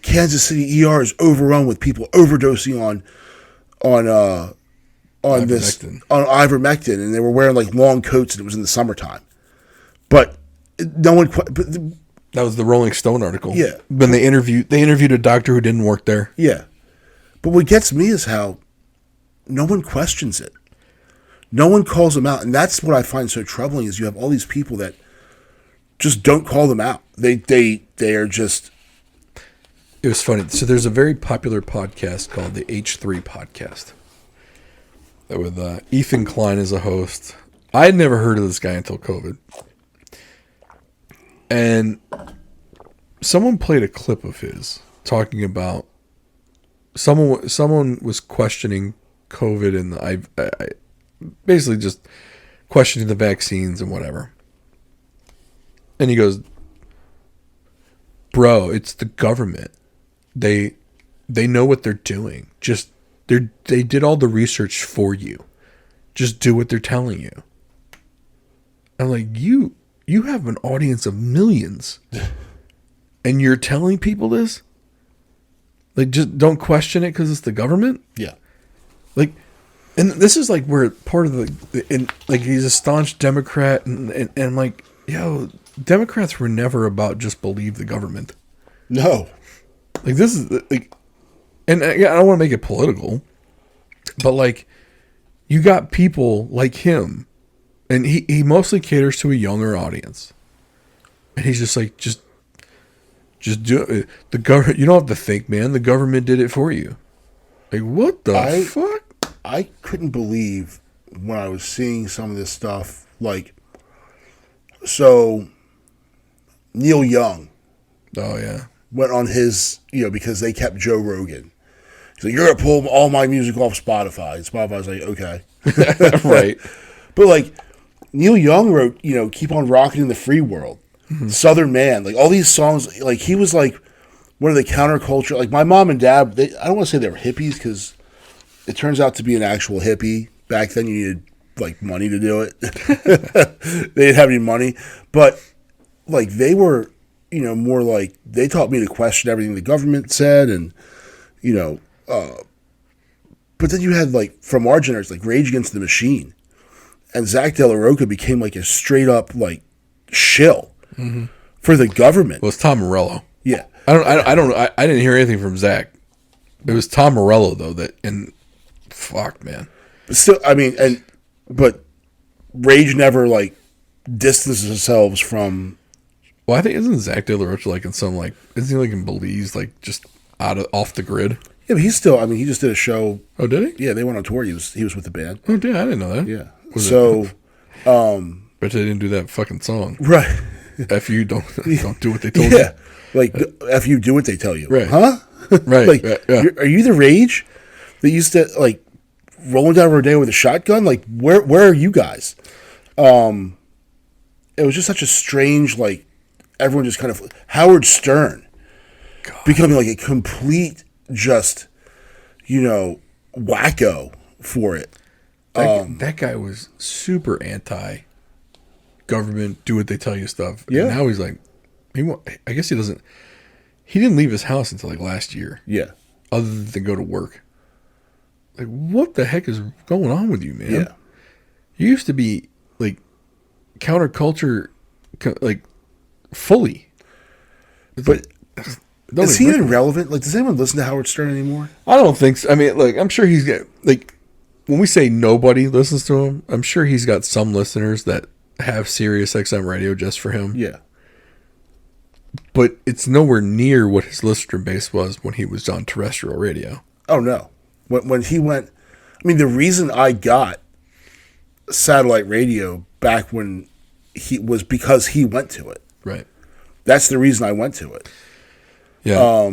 Kansas City ER is overrun with people overdosing on ivermectin, and they were wearing like long coats, and it was in the summertime. But no one. That was the Rolling Stone article. Yeah. When they interviewed a doctor who didn't work there. Yeah. But what gets me is how no one questions it. No one calls them out, and that's what I find so troubling. Is you have all these people that just don't call them out. They are just. It was funny. So there's a very popular podcast called the H3 Podcast with Ethan Klein as a host. I had never heard of this guy until COVID. And someone played a clip of his talking about someone was questioning COVID and I basically just questioning the vaccines and whatever. And he goes, "Bro, it's the government. They know what they're doing. Just they did all the research for you. Just do what they're telling you." I'm like, you have an audience of millions, and you're telling people this? Like, just don't question it because it's the government? Yeah. Like, and this is like where part of like he's a staunch Democrat, and I'm like, yo, Democrats were never about just believe the government. No. Like, this is like, and I don't want to make it political, but like, you got people like him, and he mostly caters to a younger audience, and he's just like, just do it. The government, you don't have to think, man. The government did it for you. Like, what the fuck? I couldn't believe when I was seeing some of this stuff. Like, so Neil Young. Oh yeah. Went on his, because they kept Joe Rogan. He's like, "You're going to pull all my music off Spotify." And Spotify's like, "Okay." Right. But, like, Neil Young wrote, "Keep on Rocking in the Free World," Southern Man, like, all these songs. Like, he was, like, one of the counterculture. Like, my mom and dad, I don't want to say they were hippies because it turns out to be an actual hippie. Back then, you needed, like, money to do it. They didn't have any money. But, like, they were... more like they taught me to question everything the government said, and but then you had like from our generation, like Rage Against the Machine, and Zach De La Rocha became like a straight up like shill for the government. Well, it's Tom Morello. Yeah, I didn't hear anything from Zach. It was Tom Morello though fuck, man. But still, I mean, but Rage never like distanced themselves from. Well, I think isn't Zach De La Rocha like in some like isn't he like in Belize like just off the grid? Yeah, but he's still. I mean, he just did a show. Oh, did he? Yeah, they went on tour. He was with the band. Oh, yeah, I didn't know that. Yeah. But they didn't do that fucking song. Right. F you don't do what they told you. Yeah. Like F you do what they tell you. Right. Huh? Right. Like, yeah. Are you the Rage that used to like rolling down Rodeo with a shotgun? Like, where are you guys? It was just such a strange like. Everyone just kind of Howard Stern becoming like a complete just wacko for it. That guy was super anti government, do what they tell you stuff. Yeah. And now he's like I guess he didn't leave his house until like last year. Yeah. Other than go to work. Like, what the heck is going on with you, man? Yeah. You used to be like counterculture like fully. But is he even relevant? Like, does anyone listen to Howard Stern anymore? I don't think so. I mean, like, I'm sure he's got, like, when we say nobody listens to him, I'm sure he's got some listeners that have Sirius XM radio just for him. Yeah. But it's nowhere near what his listener base was when he was on terrestrial radio. Oh, no. When he went, I mean, the reason I got satellite radio back when he was because he went to it. Right. That's the reason I went to it. Yeah.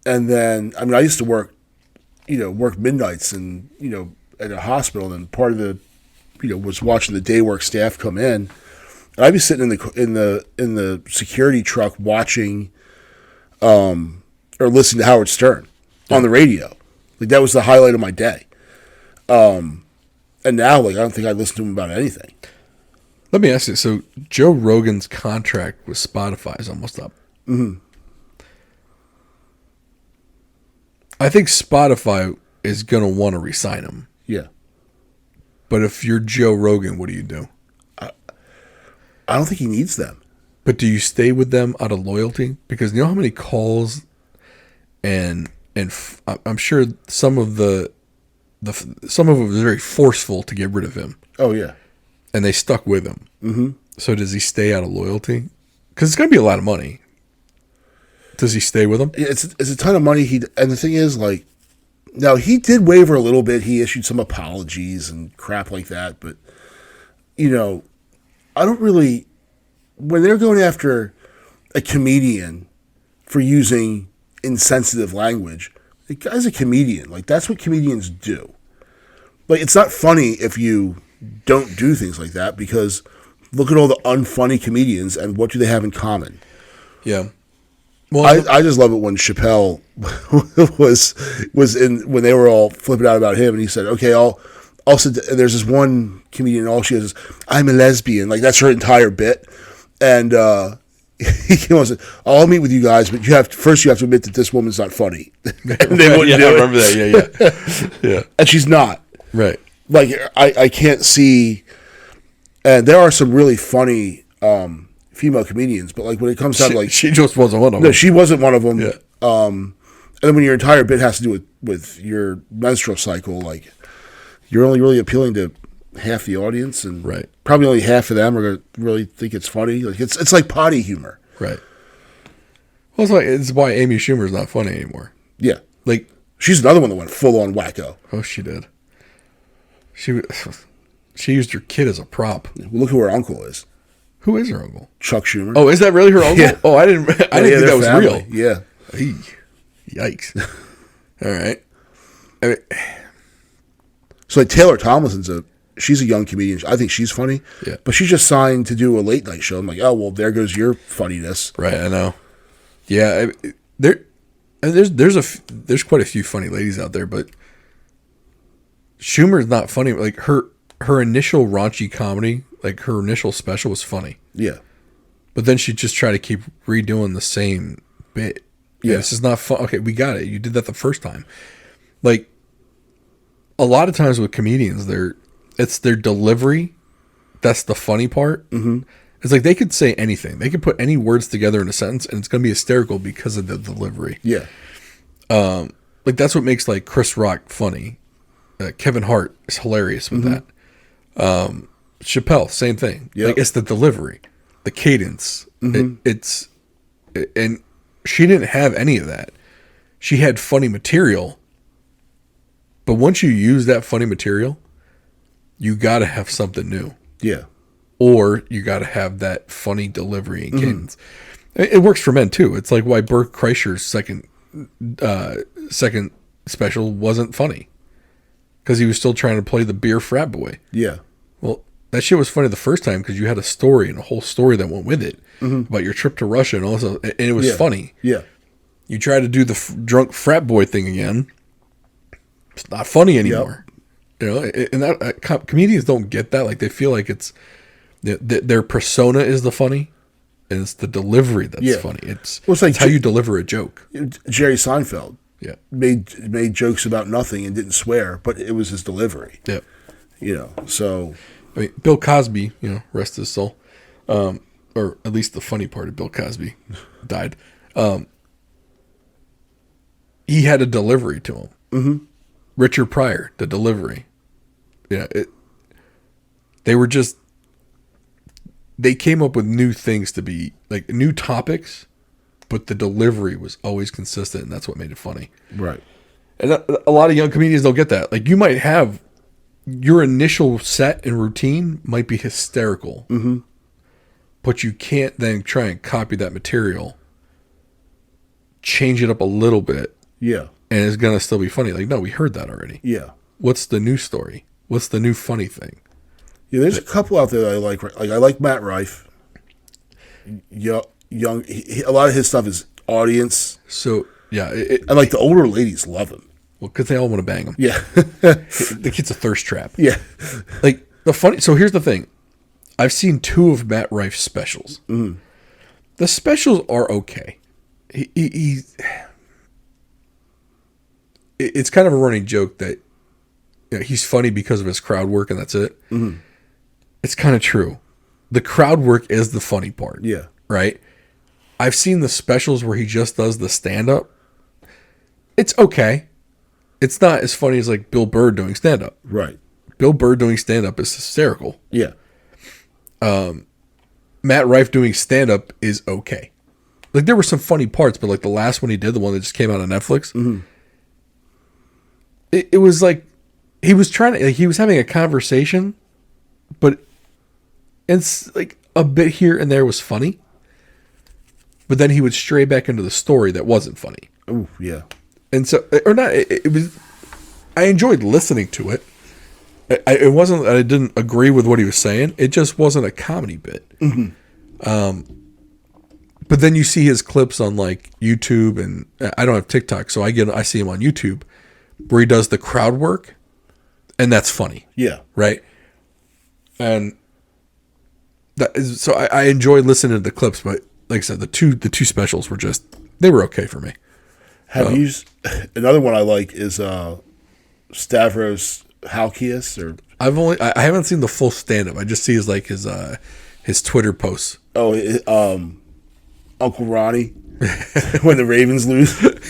And then, I mean, I used to work midnights and, at a hospital, and part of the, was watching the day work staff come in. And I'd be sitting in the security truck watching, or listening to Howard Stern on the radio. Like, that was the highlight of my day. And now, like, I don't think I listen to him about anything. Let me ask you. So Joe Rogan's contract with Spotify is almost up. Mm-hmm. I think Spotify is going to want to re-sign him. Yeah. But if you're Joe Rogan, what do you do? I don't think he needs them. But do you stay with them out of loyalty? Because you know how many calls and I'm sure some of the some of it was very forceful to get rid of him, Oh yeah. and they stuck with him. Mm-hmm. So does he stay out of loyalty? Because it's going to be a lot of money. Does he stay with him? It's a ton of money. And the thing is, like, now he did waver a little bit. He issued some apologies and crap like that. But I don't really, when they're going after a comedian for using insensitive language, the guy's a comedian. Like, that's what comedians do. Like, it's not funny if you don't do things like that, because look at all the unfunny comedians and what do they have in common? Yeah. Well, I just love it when Chappelle was in, when they were all flipping out about him, and he said, "Okay, I'll sit." There's this one comedian, all she has is, "I'm a lesbian." Like, that's her entire bit, and he came on and said, "I'll meet with you guys, but you have to admit that this woman's not funny." And they wouldn't do I it. remember that. Yeah. And she's not. Right. Like, I can't see, and there are some really funny female comedians, but like when it comes down to, like, she just wasn't one of them. no, she wasn't one of them. Yeah. And then when your entire bit has to do with your menstrual cycle, like, you're only really appealing to half the audience, and Right. probably only half of them are going to really think it's funny. Like, it's like potty humor. Right. Well, it's why Amy Schumer's not funny anymore. Yeah. Like, She's another one that went full on wacko. oh, she did. She used her kid as a prop. Look who her uncle is. Who is her uncle? Chuck Schumer. Oh, is that really her uncle? Yeah. Oh, I didn't think that their was family. real. Yeah. Hey, yikes. All right. I mean, So like Taylor Tomlinson's she's a young comedian. I think she's funny. Yeah. But she just signed to do a late night show. I'm like, oh, well, there goes your funniness. right, I know. Yeah, there's quite a few funny ladies out there, but Schumer's not funny. Like, her initial raunchy comedy, like her initial special was funny. Yeah. But then she just tried to keep redoing the same bit. Yeah. This is not fun. Okay, we got it. You did that the first time. Like, a lot of times with comedians, it's their delivery that's the funny part. Mm-hmm. It's like they could say anything. They could put any words together in a sentence, and it's going to be hysterical because of the delivery. Yeah. Like, that's what makes, like, Chris Rock funny. Kevin Hart is hilarious with that. Chappelle, same thing. Yep. Like, it's the delivery, the cadence. And she didn't have any of that. She had funny material, but once you use that funny material, you got to have something new. Yeah. Or you got to have that funny delivery and cadence. It works for men too. It's like why Bert Kreischer's second special wasn't funny, because he was still trying to play the beer frat boy. Yeah. Well, that shit was funny the first time because you had a story and a whole story that went with it about your trip to Russia and all this, and it was funny. Yeah. You try to do the drunk frat boy thing again, it's not funny anymore. You know, and that comedians don't get that. Like, they feel like it's their persona is the funny, and it's the delivery that's funny. It's like how you deliver a joke. Jerry Seinfeld Yeah, made jokes about nothing and didn't swear, but it was his delivery. yeah. So I mean, Bill Cosby, rest his soul, or at least the funny part of Bill Cosby died. He had a delivery to him. Mm-hmm. Richard Pryor, the delivery. Yeah, they came up with new things to be, like, new topics, but the delivery was always consistent, and that's what made it funny. right. And a lot of young comedians don't get that. Like, you might have your initial set and routine might be hysterical, but you can't then try and copy that material, change it up a little bit, Yeah. and it's gonna still be funny. Like, no, we heard that already. Yeah. What's the new story? What's the new funny thing? Yeah, there's a couple out there that I like. Like, I like Matt Rife. Young, a lot of his stuff is audience, So yeah, and like the older ladies love him. well, because they all want to bang him. Yeah. The kid's a thirst trap. Yeah. Like, so here's the thing. I've seen 2 of Matt Rife's specials. Mm. The specials are okay. It's kind of a running joke that he's funny because of his crowd work and that's it. Mm-hmm. It's kind of true. The crowd work is the funny part. Yeah. Right? I've seen the specials where he just does the stand-up. It's okay. it's not as funny as like Bill Burr doing stand up. Right. Bill Burr doing stand up is hysterical. Yeah. Matt Rife doing stand up is okay. Like there were some funny parts, but like the last one he did, the one that just came out on Netflix, it was like he was trying to, like, he was having a conversation, but it's like a bit here and there was funny, but then he would stray back into the story that wasn't funny. Oh yeah. And so, or not, it was, I enjoyed listening to it. It wasn't that I didn't agree with what he was saying. It just wasn't a comedy bit. But then you see his clips on like YouTube, and I don't have TikTok, so I see him on YouTube where he does the crowd work, and that's funny. Yeah. Right. And that is, so I enjoy listening to the clips, but like I said, the two specials were just, they were okay for me. Have you? Another one I like is Stavros Halkias, or I haven't seen the full stand up. I just see his Twitter posts. Oh, Uncle Ronnie when the Ravens lose. It's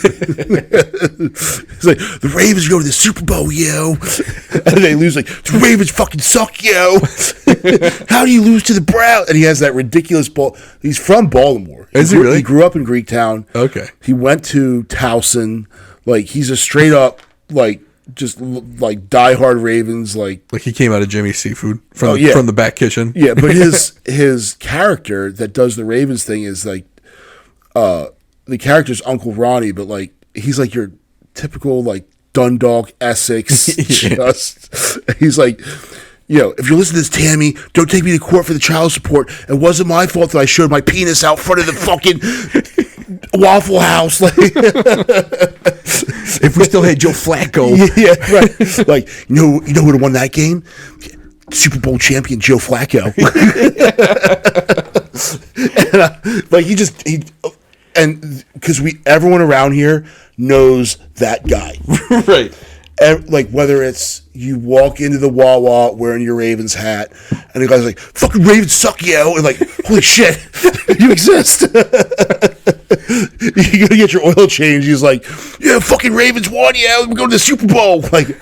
like, the Ravens go to the Super Bowl, yo, and they lose. Like, the Ravens fucking suck, yo. How do you lose to the Browns? And he has that ridiculous ball. He's from Baltimore. Is he really? He grew up in Greektown. Okay. He went to Towson. Like, he's a straight up like, just like diehard Ravens, like he came out of Jimmy's Seafood from the back kitchen. Yeah, but his character that does the Ravens thing is like, the character's Uncle Ronnie, but like he's like your typical like Dundalk Essex. Just he's like, if you're listening to this, Tammy, don't take me to court for the child support. It wasn't my fault that I showed my penis out front of the fucking Waffle House. Like, if we still had Joe Flacco, yeah, right. Like, you know who would have won that game? Super Bowl champion Joe Flacco. And because everyone around here knows that guy, right? And like, whether it's you walk into the Wawa wearing your Ravens hat, and the guy's like, "Fucking Ravens suck, yo," and like, "Holy shit, you exist." You go get your oil change. He's like, "Yeah, fucking Ravens won, yo. We're going to the Super Bowl." Like,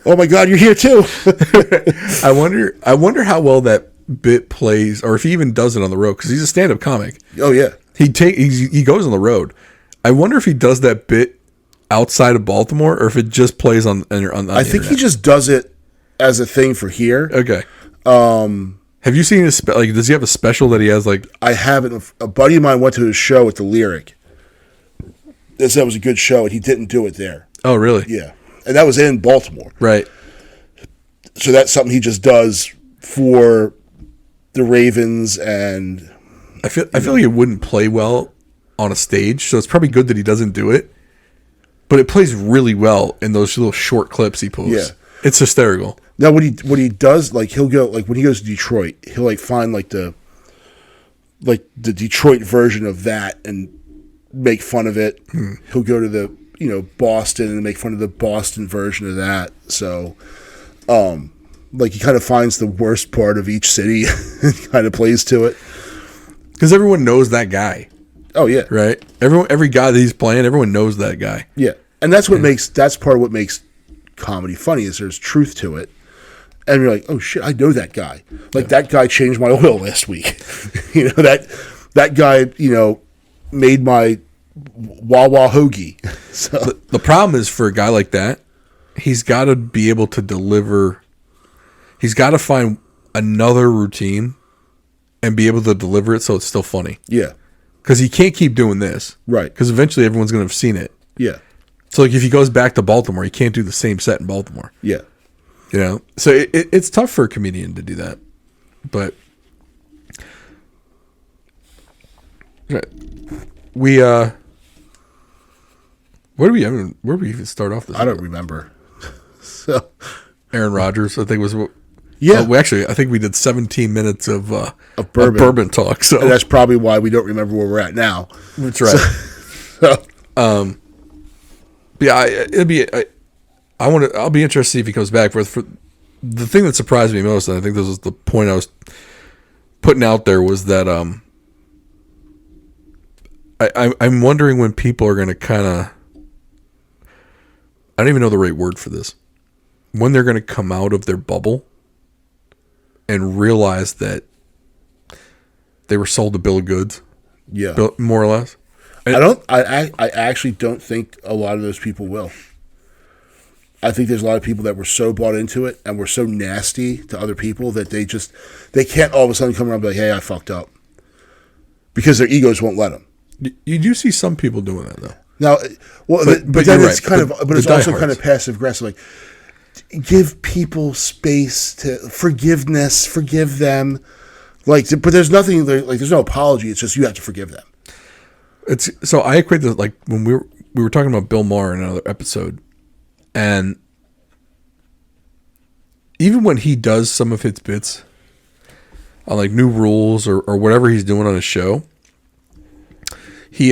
oh my god, you're here too. I wonder how well that bit plays, or if he even does it on the road, because he's a stand-up comic. Oh yeah, he goes on the road. I wonder if he does that bit outside of Baltimore, or if it just plays on the I think internet. he just does it as a thing for here. Okay. Have you seen his does he have a special that he has like? I haven't. A buddy of mine went to his show at the Lyric. They said it was a good show, and he didn't do it there. Oh, really? Yeah, and that was in Baltimore. Right. So that's something he just does for the Ravens, and I feel like it wouldn't play well on a stage, so it's probably good that he doesn't do it. But it plays really well in those little short clips he posts. Yeah. It's hysterical. Now, what he does, like, he'll go, like, when he goes to Detroit, he'll like find like the Detroit version of that and make fun of it. He'll go to the Boston and make fun of the Boston version of that. So, like, he kind of finds the worst part of each city and kind of plays to it. Because everyone knows that guy. Oh yeah, right. Every guy that he's playing, everyone knows that guy. Yeah, and that's part of what makes comedy funny is there's truth to it, and you're like, oh shit, I know that guy. Like that guy changed my oil last week. that guy made my Wawa hoagie. So the problem is for a guy like that, he's got to be able to deliver. He's got to find another routine and be able to deliver it so it's still funny. Yeah. Because he can't keep doing this. Right. Because eventually everyone's going to have seen it. Yeah. So like if he goes back to Baltimore, he can't do the same set in Baltimore. Yeah. So it's tough for a comedian to do that. But we where do we even start off this? I don't remember. So Aaron Rodgers, I think was what. Yeah, I think we did 17 minutes of bourbon talk. So and that's probably why we don't remember where we're at now. That's right. I'll be interested to see if he comes back. For the thing that surprised me most, and I think this was the point I was putting out there, was that I'm wondering when people are going to kind of. I don't even know the right word for this. When they're going to come out of their bubble and realize that they were sold a bill of goods. Yeah. More or less. I actually don't think a lot of those people will. I think there's a lot of people that were so bought into it and were so nasty to other people that they can't all of a sudden come around and be like, hey, I fucked up. Because their egos won't let them. You do see some people doing that, though. Now, well, but then it's right. it's also kind of passive aggressive. Like, give people space to forgiveness, forgive them. Like, but there's nothing like there's no apology. It's just you have to forgive them. So I equate this like when we were talking about Bill Maher in another episode, and even when he does some of his bits on like new rules or whatever he's doing on his show, he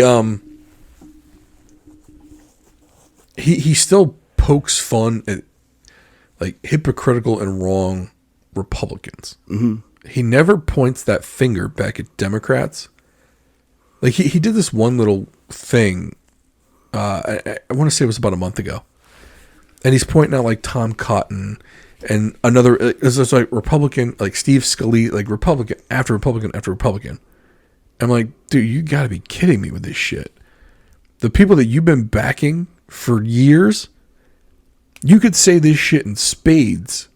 still pokes fun at like hypocritical and wrong Republicans. Mm-hmm. He never points that finger back at Democrats. Like he did this one little thing. I want to say it was about a month ago, and he's pointing out like Tom Cotton and another. It's like Republican, like Steve Scalise, like Republican after Republican after Republican. I'm like, dude, you got to be kidding me with this shit. The people that you've been backing for years, you could say this shit in spades,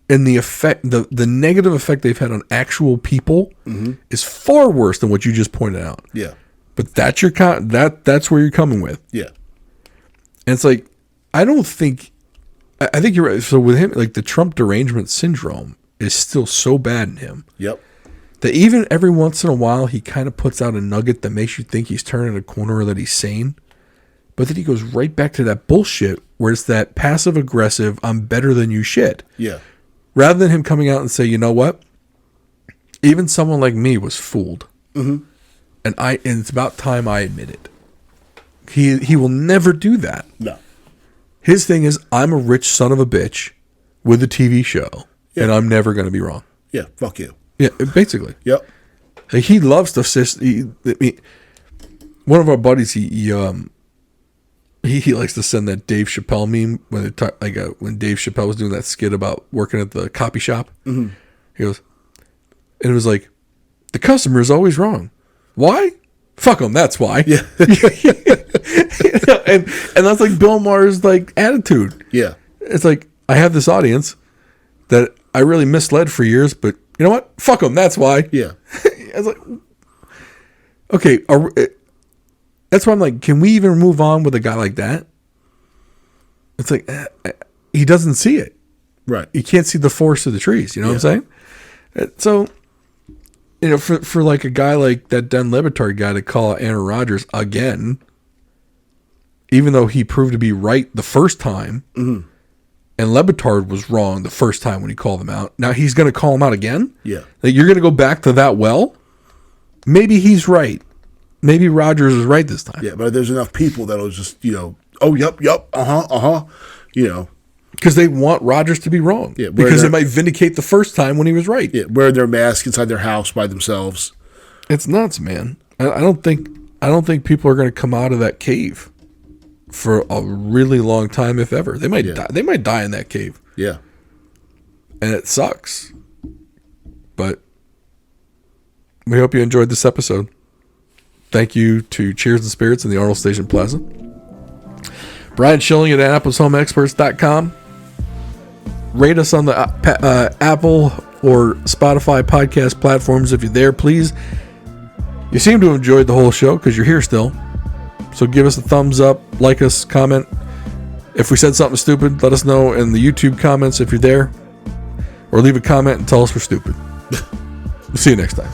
and the effect, the negative effect they've had on actual people is far worse than what you just pointed out. Yeah, but that's your that's where you're coming with. Yeah, and it's like I think you're right. So with him, like the Trump derangement syndrome is still so bad in him. Yep. That even every once in a while he kind of puts out a nugget that makes you think he's turning a corner or that he's sane. But then he goes right back to that bullshit where it's that passive aggressive, I'm better than you shit. Yeah. Rather than him coming out and say, you know what? Even someone like me was fooled. Mm-hmm. And it's about time I admit it. He will never do that. No. His thing is, I'm a rich son of a bitch with a TV show, and I'm never going to be wrong. Yeah, fuck you. Yeah, basically. Yep. Like, he loves to one of our buddies, he likes to send that Dave Chappelle meme when when Dave Chappelle was doing that skit about working at the copy shop. Mm-hmm. He goes, and it was like, the customer is always wrong. Why? Fuck them. That's why. Yeah. and that's like Bill Maher's like attitude. Yeah. It's like, I have this audience that I really misled for years, but you know what? Fuck them. That's why. Yeah. I was like, okay. That's why I'm like, can we even move on with a guy like that? It's like, he doesn't see it. Right. He can't see the forest of the trees. You know what I'm saying? So, you know, for like a guy like that LeBetard guy to call out Aaron Rodgers again, even though he proved to be right the first time, and LeBetard was wrong the first time when he called him out. Now he's going to call him out again? Yeah. Like, you're going to go back to that well? Maybe he's right. Maybe Rodgers is right this time. Yeah, but there's enough people that'll just, oh, yep, Because they want Rodgers to be wrong. Yeah, because it might vindicate the first time when he was right. Yeah, wearing their mask inside their house by themselves. It's nuts, man. I don't think people are going to come out of that cave for a really long time, if ever. They might die. They might die in that cave. Yeah. And it sucks. But we hope you enjoyed this episode. Thank you to Cheers and Spirits in the Arnold Station Plaza. Brian Schilling at AnnapolisHomeExperts.com. Rate us on the Apple or Spotify podcast platforms if you're there, please. You seem to have enjoyed the whole show because you're here still. So give us a thumbs up, like us, comment. If we said something stupid, let us know in the YouTube comments if you're there. Or leave a comment and tell us we're stupid. We'll see you next time.